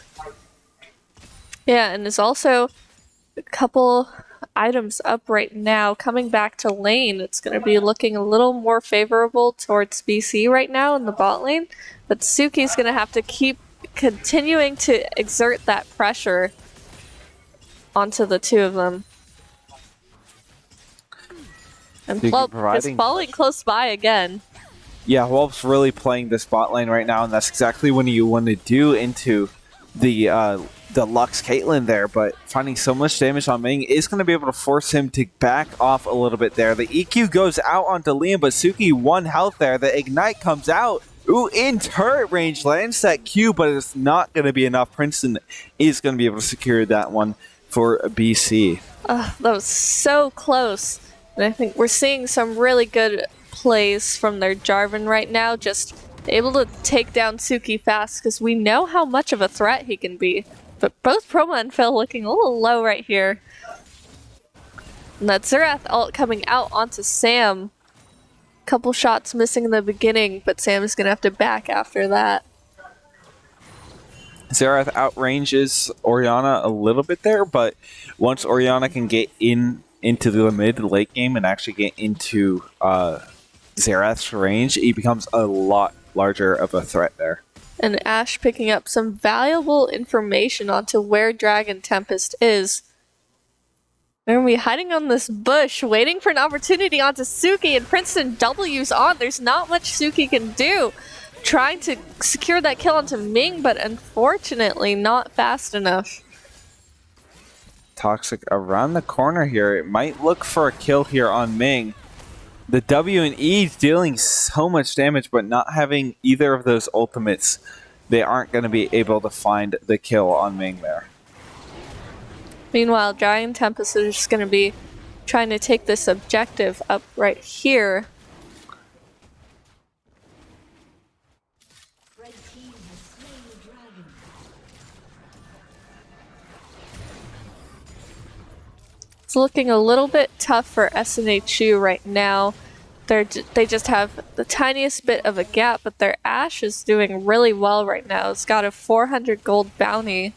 Yeah, and there's also a couple items up right now. Coming back to lane, it's going to be looking a little more favorable towards BC right now in the bot lane. But Suki's going to have to keep continuing to exert that pressure onto the two of them. And Whelp is falling close by again. Yeah, Whelp's really playing this bot lane right now, and that's exactly what you want to do into the Lux Caitlyn there, but finding so much damage on Ming is going to be able to force him to back off a little bit there. The EQ goes out onto Liam, but Suki 1 health there. The Ignite comes out. Ooh, in turret range, lands that Q, but it's not going to be enough. Princeton is going to be able to secure that one for BC. That was so close. And I think we're seeing some really good plays from their Jarvan right now, just able to take down Suki fast because we know how much of a threat he can be. But both Proma and Phil looking a little low right here. And that Xerath ult coming out onto Sam. Couple shots missing in the beginning, but Sam is going to have to back after that. Xerath outranges Orianna a little bit there, but once Orianna can get into the mid-late game and actually get into Xerath's range, he becomes a lot larger of a threat there. And Ashe picking up some valuable information onto where Dragon Tempest is. They're going to be hiding on this bush, waiting for an opportunity onto Suki, and Princeton W's on. There's not much Suki can do. Trying to secure that kill onto Ming, but unfortunately not fast enough. Toxic around the corner here. It might look for a kill here on Ming. The W and E dealing so much damage, but not having either of those ultimates, they aren't going to be able to find the kill on Ming there. Meanwhile, Dragon Tempest is just going to be trying to take this objective up right here. It's looking a little bit tough for SNHU right now. They just have the tiniest bit of a gap, but their Ashe is doing really well right now. It's got a 400 gold bounty.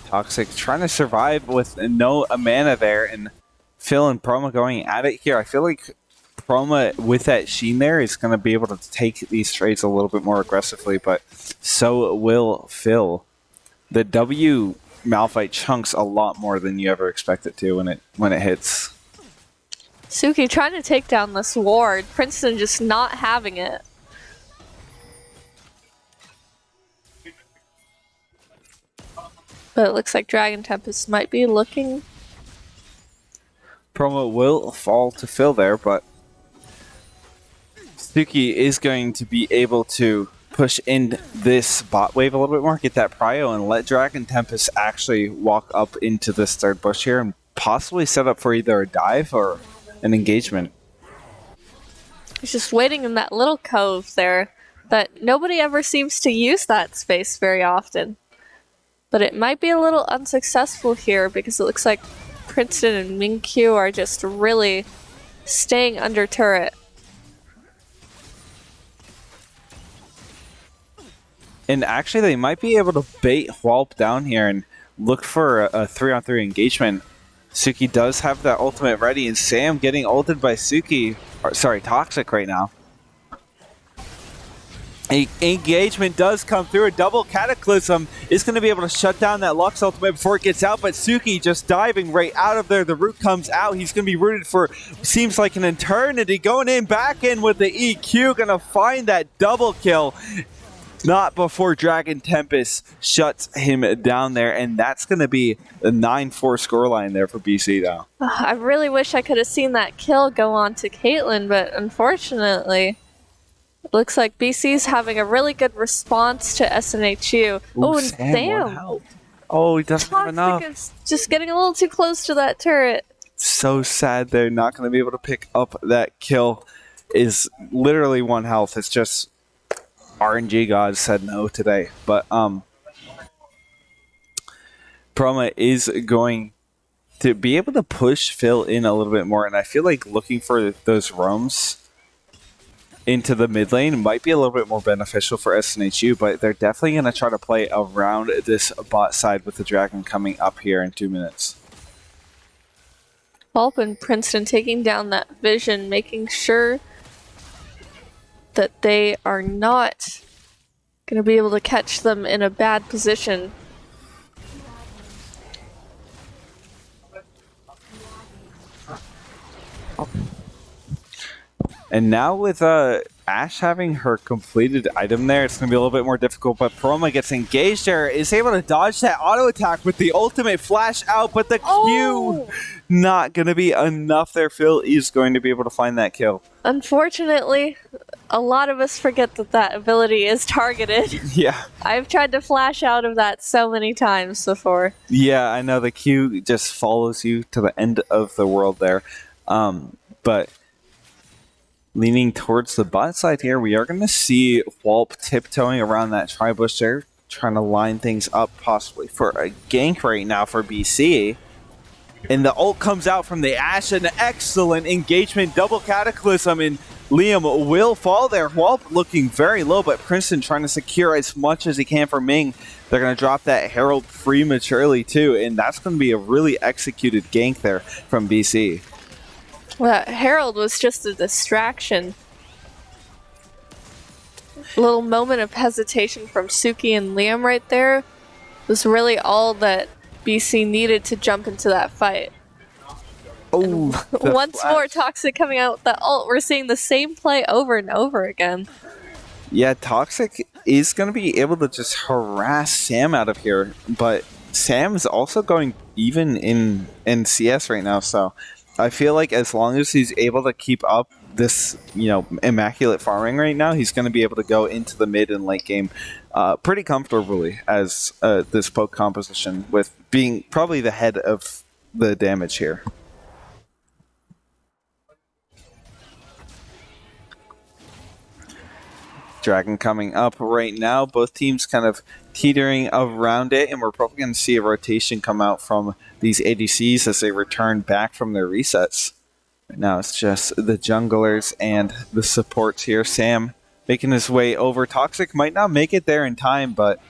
Toxic trying to survive with no mana there, and Phil and Proma going at it here. I feel like Proma with that Sheen there is going to be able to take these trades a little bit more aggressively, but so will Phil. The W Malphite chunks a lot more than you ever expect it to when it hits. Suki trying to take down this ward. Princeton just not having it. But it looks like Dragon Tempest might be looking. Promo will fall to Phil there, but Suki is going to be able to push in this bot wave a little bit more, get that prio, and let Dragon Tempest actually walk up into this third bush here and possibly set up for either a dive or an engagement. He's just waiting in that little cove there, but nobody ever seems to use that space very often. But it might be a little unsuccessful here because it looks like Princeton and Mingqiu are just really staying under turret. And actually, they might be able to bait Whelp down here and look for a 3-on-3 engagement. Suki does have that ultimate ready, and Sam getting ulted by Suki, or sorry, Toxic right now. Engagement does come through. A double Cataclysm is going to be able to shut down that Lux ultimate before it gets out, but Suki just diving right out of there. The root comes out. He's going to be rooted for, seems like an eternity. Going in, back in with the EQ. Going to find that double kill. Not before Dragon Tempest shuts him down there, and that's going to be a 9-4 scoreline there for BC now. I really wish I could have seen that kill go on to Caitlyn, but unfortunately, it looks like BC's having a really good response to SNHU. Oh, and Sam! Oh, he doesn't have enough. Toxic is just getting a little too close to that turret. So sad they're not going to be able to pick up that kill. Is literally 1 health. It's just RNG gods said no today, but Proma is going to be able to push Phil in a little bit more, and I feel like looking for those roams into the mid lane might be a little bit more beneficial for SNHU, but they're definitely going to try to play around this bot side with the dragon coming up here in 2 minutes. Pulp and Princeton taking down that vision, making sure that they are not going to be able to catch them in a bad position. And now with Ashe having her completed item there, it's going to be a little bit more difficult, but Paroma gets engaged there, is able to dodge that auto attack with the ultimate flash out, but the Q not going to be enough there. Phil is going to be able to find that kill. Unfortunately, a lot of us forget that that ability is targeted. Yeah. I've tried to flash out of that so many times before. Yeah, I know the Q just follows you to the end of the world there. But leaning towards the bot side here, we are going to see Whalp tiptoeing around that tri-bush there, trying to line things up possibly for a gank right now for BC. And the ult comes out from the Ashe, an excellent engagement, double cataclysm, and Liam will fall there. Whalp looking very low, but Princeton trying to secure as much as he can for Ming. They're going to drop that Herald prematurely too, and that's going to be a really executed gank there from BC. Well, Herald was just a distraction. A little moment of hesitation from Suki and Liam right there was really all that BC needed to jump into that fight. Oh, once more Toxic coming out with the ult. We're seeing the same play over and over again. Yeah, Toxic is going to be able to just harass Sam out of here, but Sam's also going even in CS right now, so I feel like as long as he's able to keep up this, immaculate farming right now, he's going to be able to go into the mid and late game pretty comfortably as this poke composition, with being probably the head of the damage here. Dragon coming up right now. Both teams kind of teetering around it, and we're probably going to see a rotation come out from these ADCs as they return back from their resets. Right now it's just the junglers and the supports here. Sam making his way over. Toxic might not make it there in time, but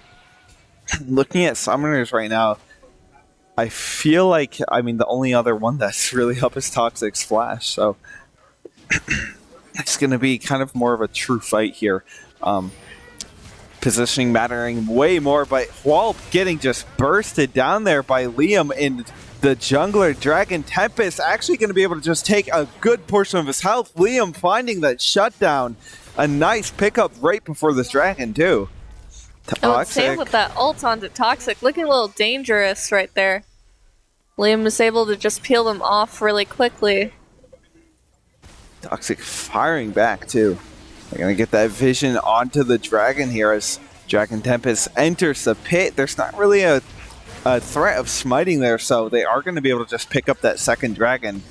looking at summoners right now, I feel like, the only other one that's really up is Toxic's Flash, so it's going to be kind of more of a true fight here. Positioning mattering way more, but Whalp getting just bursted down there by Liam, and the jungler Dragon Tempest actually going to be able to just take a good portion of his health. Liam finding that shutdown. A nice pickup right before this dragon too. Toxic. Sam with that ult onto Toxic, looking a little dangerous right there. Liam is able to just peel them off really quickly. Toxic firing back too. They're going to get that vision onto the dragon here as Dragon Tempest enters the pit. There's not really a threat of smiting there, so they are going to be able to just pick up that second dragon.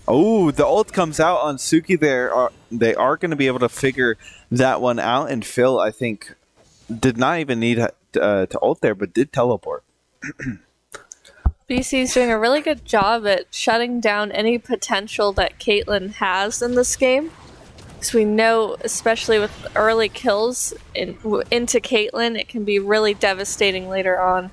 Oh, the ult comes out on Suki there. They are going to be able to figure that one out, and Phil, I think, did not even need to ult there, but did teleport. BC's doing a really good job at shutting down any potential that Caitlyn has in this game. Because we know, especially with early kills into Caitlyn, it can be really devastating later on.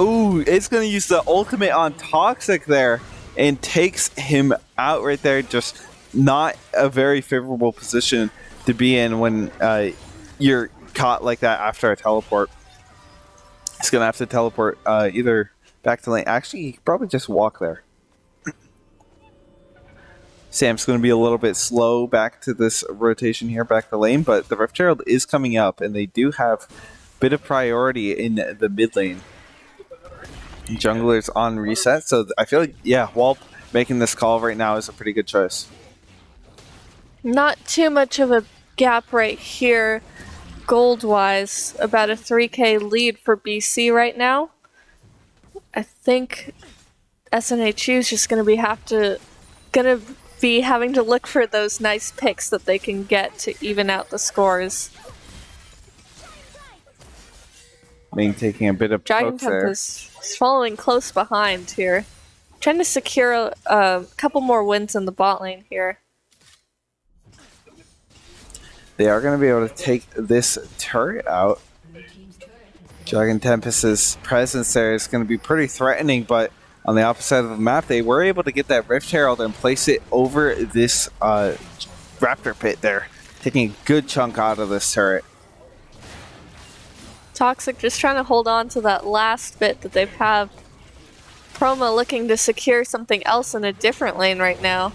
Ooh, it's going to use the ultimate on Toxic there and takes him out right there. Just not a very favorable position to be in when you're caught like that after a teleport. He's going to have to teleport either back to lane. Actually, he could probably just walk there. Sam's going to be a little bit slow back to this rotation here, back to lane, but the Rift Herald is coming up, and they do have a bit of priority in the mid lane. Jungler's on reset, so I feel like, Whalp making this call right now is a pretty good choice. Not too much of a gap right here, gold-wise. About a 3k lead for BC right now. I think SNHU is just going to be having to look for those nice picks that they can get to even out the scores. Ming taking a bit of Dragon poke there. Tempest is following close behind here. Trying to secure a couple more wins in the bot lane here. They are going to be able to take this turret out. Dragon Tempest's presence there is going to be pretty threatening, but on the opposite side of the map, they were able to get that Rift Herald and place it over this Raptor Pit there, taking a good chunk out of this turret. Toxic just trying to hold on to that last bit that they have. Chroma looking to secure something else in a different lane right now.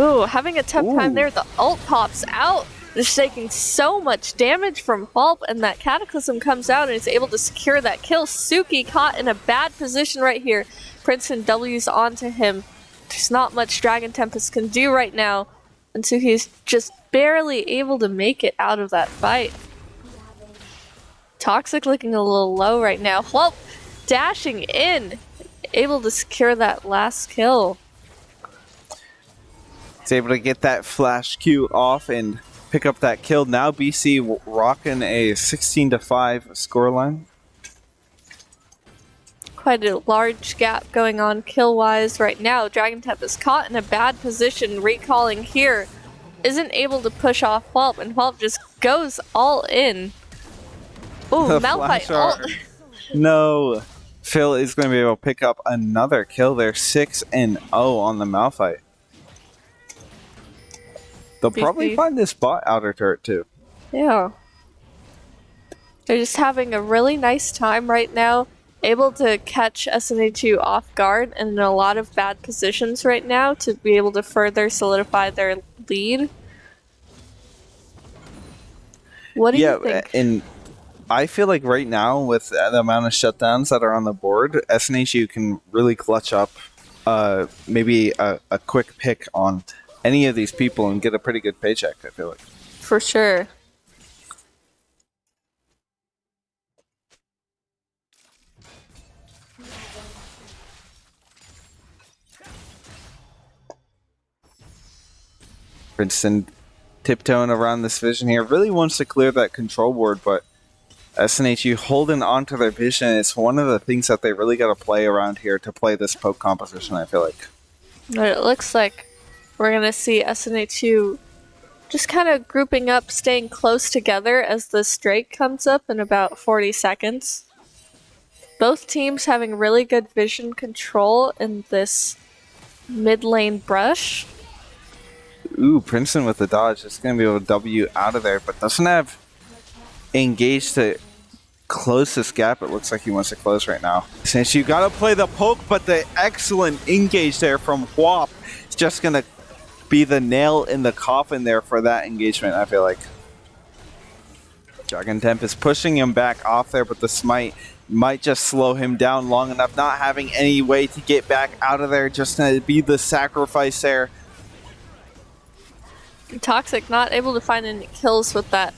Ooh, having a tough time there. The ult pops out. Just taking so much damage from Pulp, and that Cataclysm comes out and is able to secure that kill. Suki caught in a bad position right here. Princeton W's onto him. There's not much Dragon Tempest can do right now, and so he's just barely able to make it out of that fight. Toxic looking a little low right now. Whoop! Dashing in, able to secure that last kill. He's able to get that flash Q off and pick up that kill. Now BC rocking a 16-5 scoreline. Quite a large gap going on kill-wise right now. Dragon Tempest caught in a bad position, recalling here. Isn't able to push off Whelp, and Whelp just goes all in. Ooh, Malphite ult. No. Phil is going to be able to pick up another kill there. 6-0 on the Malphite. They'll probably find this bot outer turret too. Yeah. They're just having a really nice time right now. Able to catch SNHU off guard and in a lot of bad positions right now to be able to further solidify their lead. What do you think? And I feel like right now, with the amount of shutdowns that are on the board, SNHU can really clutch up maybe a quick pick on any of these people and get a pretty good paycheck, I feel like. For sure. Princeton tiptoeing around this vision here. Really wants to clear that control board, but SNHU holding onto their vision is one of the things that they really got to play around here to play this poke composition, I feel like. But it looks like we're going to see SNHU just kind of grouping up, staying close together as the Drake comes up in about 40 seconds. Both teams having really good vision control in this mid lane brush. Ooh, Princeton with the dodge. It's going to be able to W out of there, but doesn't have engaged to close this gap. It looks like he wants to close right now. Since you got to play the poke, but the excellent engage there from Whop is just going to be the nail in the coffin there for that engagement, I feel like. Dragon Tempest pushing him back off there, but the smite might just slow him down long enough. Not having any way to get back out of there, just going to be the sacrifice there. Toxic not able to find any kills with that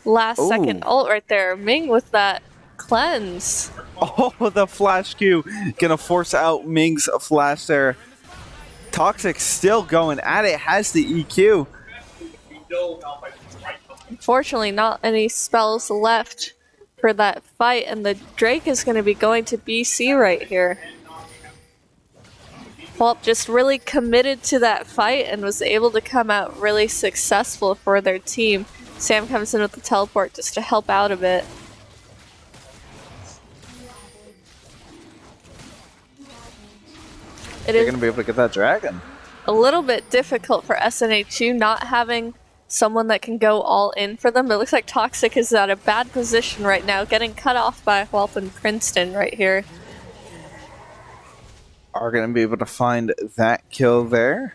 last second ult right there. Ming with that cleanse. Oh, the flash Q. Gonna force out Ming's flash there. Toxic still going at it. Has the EQ. Unfortunately, not any spells left for that fight, and the Drake is going to be going to BC right here. Pulp just really committed to that fight and was able to come out really successful for their team. Sam comes in with the teleport just to help out a bit. They're going to be able to get that dragon. A little bit difficult for SNHU not having someone that can go all in for them. It looks like Toxic is at a bad position right now, getting cut off by Whelp and Princeton right here. Are going to be able to find that kill there.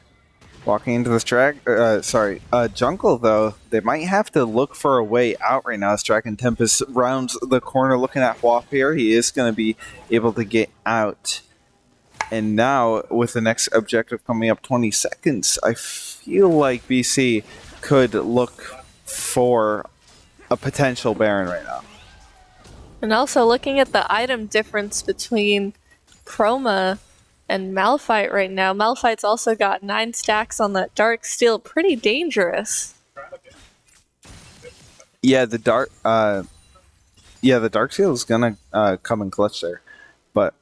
Walking into this jungle, though, they might have to look for a way out right now as Dragon Tempest rounds the corner looking at Whop here. He is going to be able to get out. And now, with the next objective coming up 20 seconds, I feel like BC could look for a potential Baron right now. And also looking at the item difference between Chroma and Malphite right now. Malphite's also got 9 stacks on that Dark Steel. Pretty dangerous. Yeah, the Dark Steel is gonna come in clutch there, but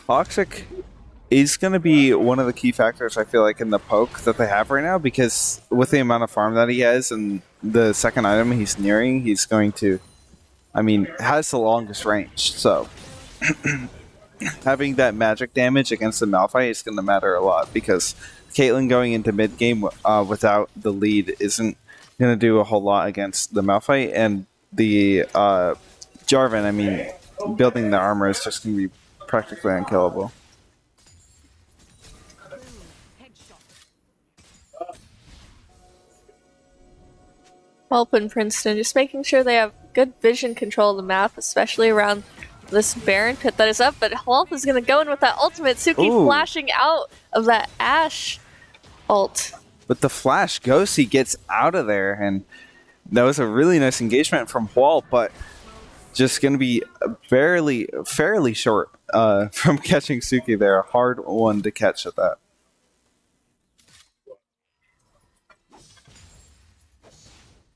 Toxic is going to be one of the key factors, I feel like, in the poke that they have right now, because with the amount of farm that he has and the second item he's nearing, he's going to, I mean, has the longest range. So having that magic damage against the Malphite is going to matter a lot, because Caitlyn going into mid game without the lead isn't going to do a whole lot against the Malphite, and the Jarvan, I mean, building the armor is just going to be practically unkillable. Welp and Princeton just making sure they have good vision control of the map, especially around this Baron pit that is up, but Welp is going to go in with that ultimate. Suki flashing out of that Ashe ult. With the flash, Ghosty gets out of there, and that was a really nice engagement from Hual, but just going to be fairly short from catching Suki there. A hard one to catch at that.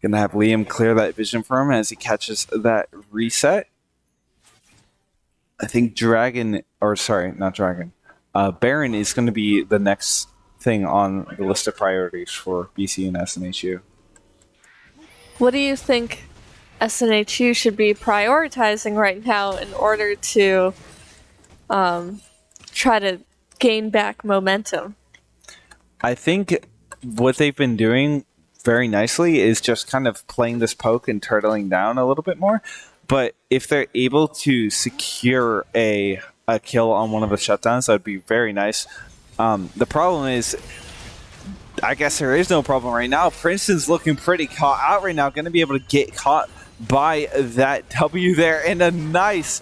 Going to have Liam clear that vision for him as he catches that reset. I think Baron is going to be the next thing on the list of priorities for BC and SNHU. What do you think SNHU should be prioritizing right now in order to try to gain back momentum? I think what they've been doing very nicely is just kind of playing this poke and turtling down a little bit more. But if they're able to secure a kill on one of the shutdowns, that would be very nice. The problem is, I guess there is no problem right now. Princeton's looking pretty caught out right now. Going to be able to get caught by that W there. And a nice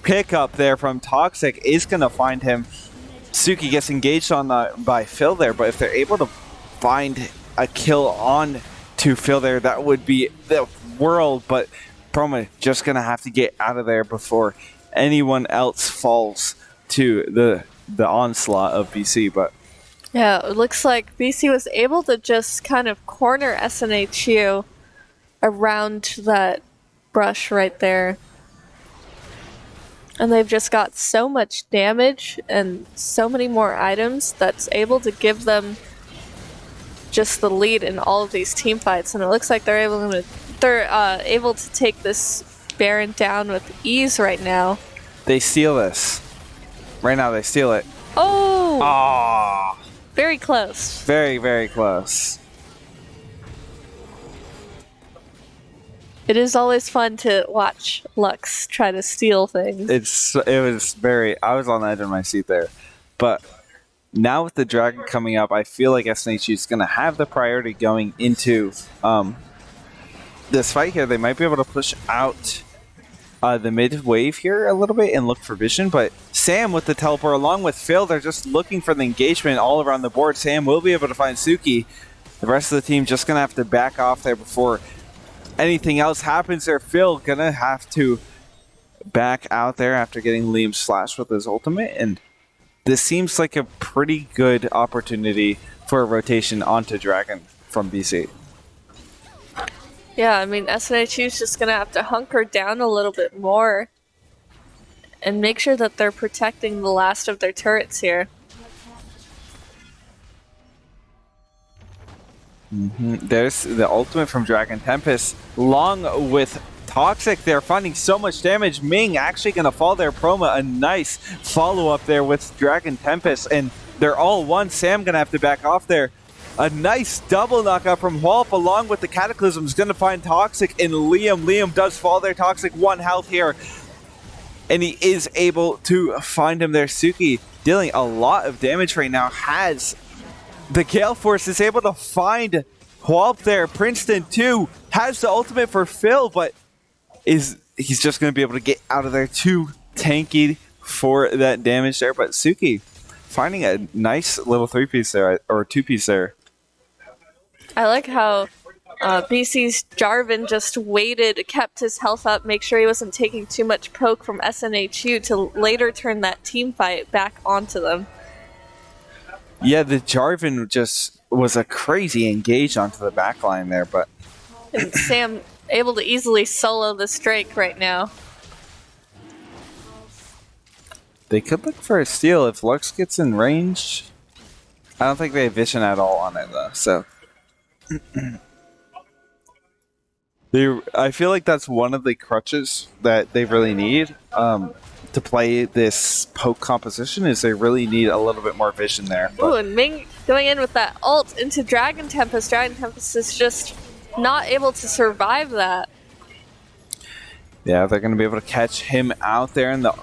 pickup there from Toxic is going to find him. Suki gets engaged on by Phil there. But if they're able to find a kill on to Phil there, that would be the world. But Proma just going to have to get out of there before anyone else falls to the onslaught of BC. But yeah, it looks like BC was able to just kind of corner SNHU around that brush right there. And they've just got so much damage and so many more items that's able to give them just the lead in all of these team fights. And it looks like they're able to take this Baron down with ease right now. They steal this. Right now they steal it. Oh! Ah! Very close. Very, very close. It is always fun to watch Lux try to steal things. I was on the edge of my seat there. But now with the Dragon coming up, I feel like SNHU is going to have the priority going into this fight here. They might be able to push out the mid wave here a little bit and look for vision, but Sam with the teleport along with Phil, they're just looking for the engagement all around the board. Sam will be able to find Suki. The rest of the team just going to have to back off there before anything else happens there. Phil going to have to back out there after getting Liam slashed with his ultimate, and this seems like a pretty good opportunity for a rotation onto Dragon from BC. Yeah, I mean, SNHU is just going to have to hunker down a little bit more and make sure that they're protecting the last of their turrets here. There's the ultimate from Dragon Tempest, along with Toxic there, finding so much damage. Ming actually going to fall there. Proma, a nice follow-up there with Dragon Tempest, and they're all one. Sam going to have to back off there. A nice double knockout from Whalp along with the Cataclysm is going to find Toxic and Liam. Liam does fall there. Toxic 1 health here. And he is able to find him there. Suki dealing a lot of damage right now. Has the Gale Force is able to find Whalp there. Princeton 2 has the ultimate for Phil, but he's just going to be able to get out of there. Too tanky for that damage there. But Suki finding a nice little 3-piece there, or 2-piece there. I like how BC's Jarvan just waited, kept his health up, make sure he wasn't taking too much poke from SNHU to later turn that team fight back onto them. Yeah, the Jarvan just was a crazy engage onto the backline there, but and Sam able to easily solo this Drake right now. They could look for a steal if Lux gets in range. I don't think they have vision at all on it though, so I feel like that's one of the crutches that they really need to play this poke composition. Is they really need a little bit more vision there. Ooh, and Ming going in with that ult into Dragon Tempest. Dragon Tempest is just not able to survive that. Yeah, they're going to be able to catch him out there, and the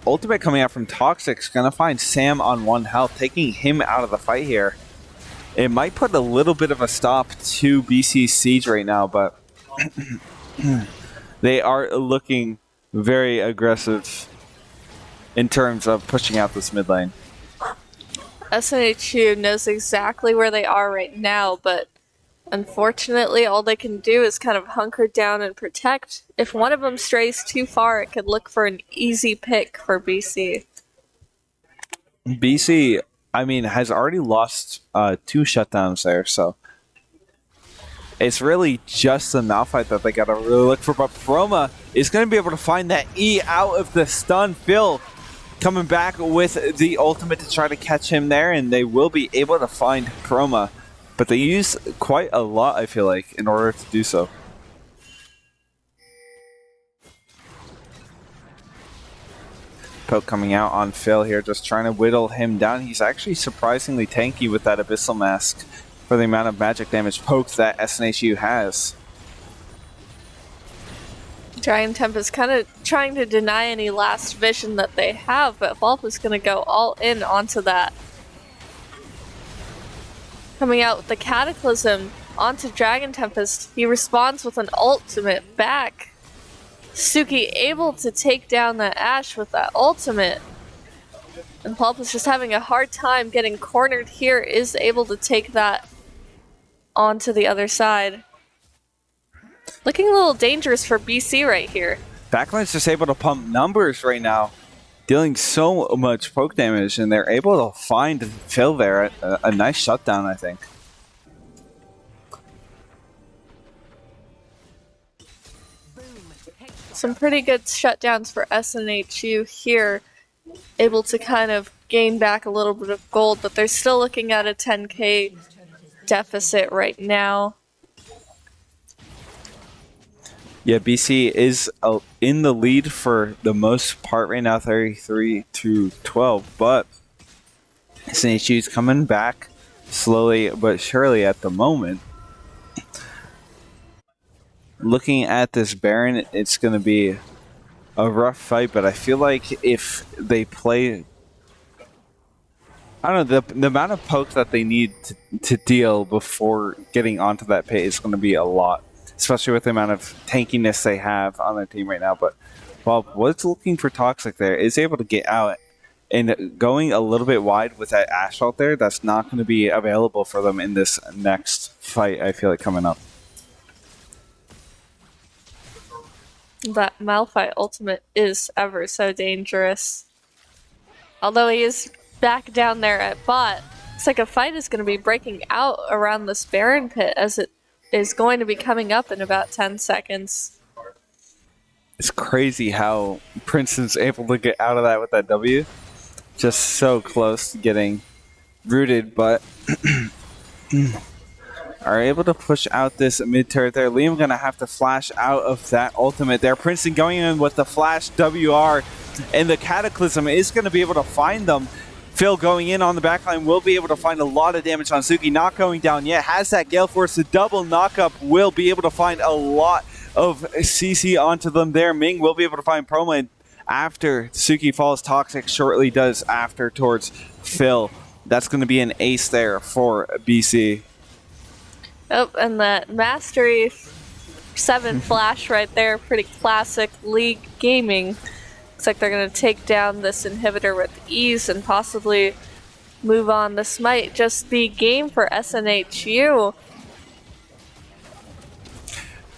ultimate coming out from Toxic's going to find Sam on 1 health, taking him out of the fight here. It might put a little bit of a stop to BC's Siege right now, but they are looking very aggressive in terms of pushing out this mid lane. SNHU knows exactly where they are right now, but unfortunately, all they can do is kind of hunker down and protect. If one of them strays too far, it could look for an easy pick for BC. BC, I mean, has already lost 2 shutdowns there, so it's really just the Malphite that they got to really look for. But Chroma is going to be able to find that E out of the stun. Phil coming back with the ultimate to try to catch him there, and they will be able to find Chroma. But they use quite a lot, I feel like, in order to do so. Poke coming out on Phil here, just trying to whittle him down. He's actually surprisingly tanky with that Abyssal Mask for the amount of magic damage poke that SNHU has. Giant Temp is kind of trying to deny any last vision that they have, but Volp is going to go all in onto that. Coming out with the Cataclysm onto Dragon Tempest, he responds with an ultimate back. Suki able to take down that Ashe with that ultimate. And Pulp is just having a hard time getting cornered here, is able to take that onto the other side. Looking a little dangerous for BC right here. Backline's just able to pump numbers right now, dealing so much poke damage, and they're able to find Phil there. A nice shutdown, I think. Some pretty good shutdowns for SNHU here. Able to kind of gain back a little bit of gold, but they're still looking at a 10k deficit right now. Yeah, BC is in the lead for the most part right now, 33-12, but SNHU is coming back slowly but surely at the moment. Looking at this Baron, it's going to be a rough fight, but I feel like if they play... I don't know, the amount of poke that they need to deal before getting onto that pit is going to be a lot, especially with the amount of tankiness they have on their team right now. But while what's looking for Toxic there is able to get out, and going a little bit wide with that Ashe out there, that's not going to be available for them in this next fight, I feel like, coming up. That Malphite ultimate is ever so dangerous. Although he is back down there at bot, it's like a fight is going to be breaking out around this Baron pit as it is going to be coming up in about 10 seconds. It's crazy how Princeton's able to get out of that with that W. Just so close to getting rooted, but are able to push out this mid turret there. Liam gonna have to flash out of that ultimate there. Princeton going in with the flash WR, and the Cataclysm is gonna be able to find them. Phil going in on the backline will be able to find a lot of damage on Suki. Not going down yet. Has that Gale Force. The double knockup will be able to find a lot of CC onto them there. Ming will be able to find Promo, and after Suki falls, Toxic shortly does after towards Phil. That's going to be an ace there for BC. Oh, and that Mastery 7 flash right there. Pretty classic League gaming. Looks like they're going to take down this inhibitor with ease and possibly move on. This might just be game for SNHU.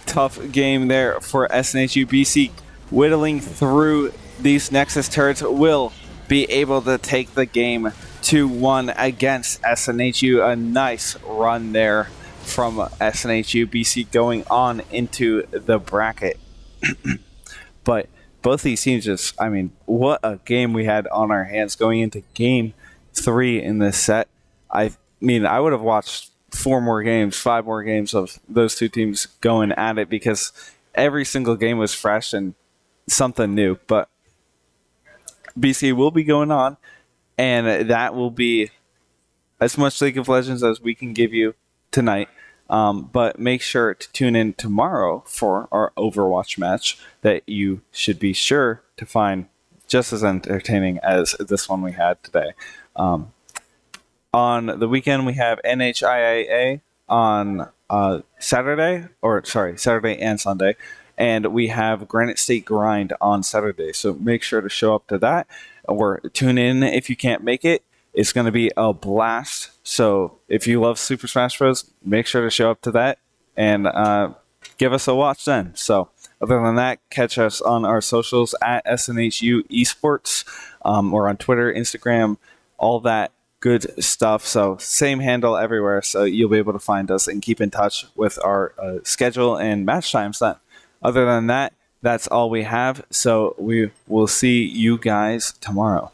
Tough game there for SNHU. BC whittling through these Nexus turrets will be able to take the game 2-1 against SNHU. A nice run there from SNHU. BC going on into the bracket. But both these teams just, I mean, what a game we had on our hands going into game 3 in this set. I mean, I would have watched 4 more games, 5 more games of those two teams going at it because every single game was fresh and something new. But BC will be going on, and that will be as much League of Legends as we can give you tonight. But make sure to tune in tomorrow for our Overwatch match that you should be sure to find just as entertaining as this one we had today. On the weekend, we have NHIAA on Saturday and Sunday. And we have Granite State Grind on Saturday. So make sure to show up to that or tune in if you can't make it. It's going to be a blast. So if you love Super Smash Bros., make sure to show up to that and give us a watch then. So other than that, catch us on our socials at SNHU Esports. Or on Twitter, Instagram, all that good stuff. So same handle everywhere. So you'll be able to find us and keep in touch with our schedule and match times then. Other than that, that's all we have. So we will see you guys tomorrow.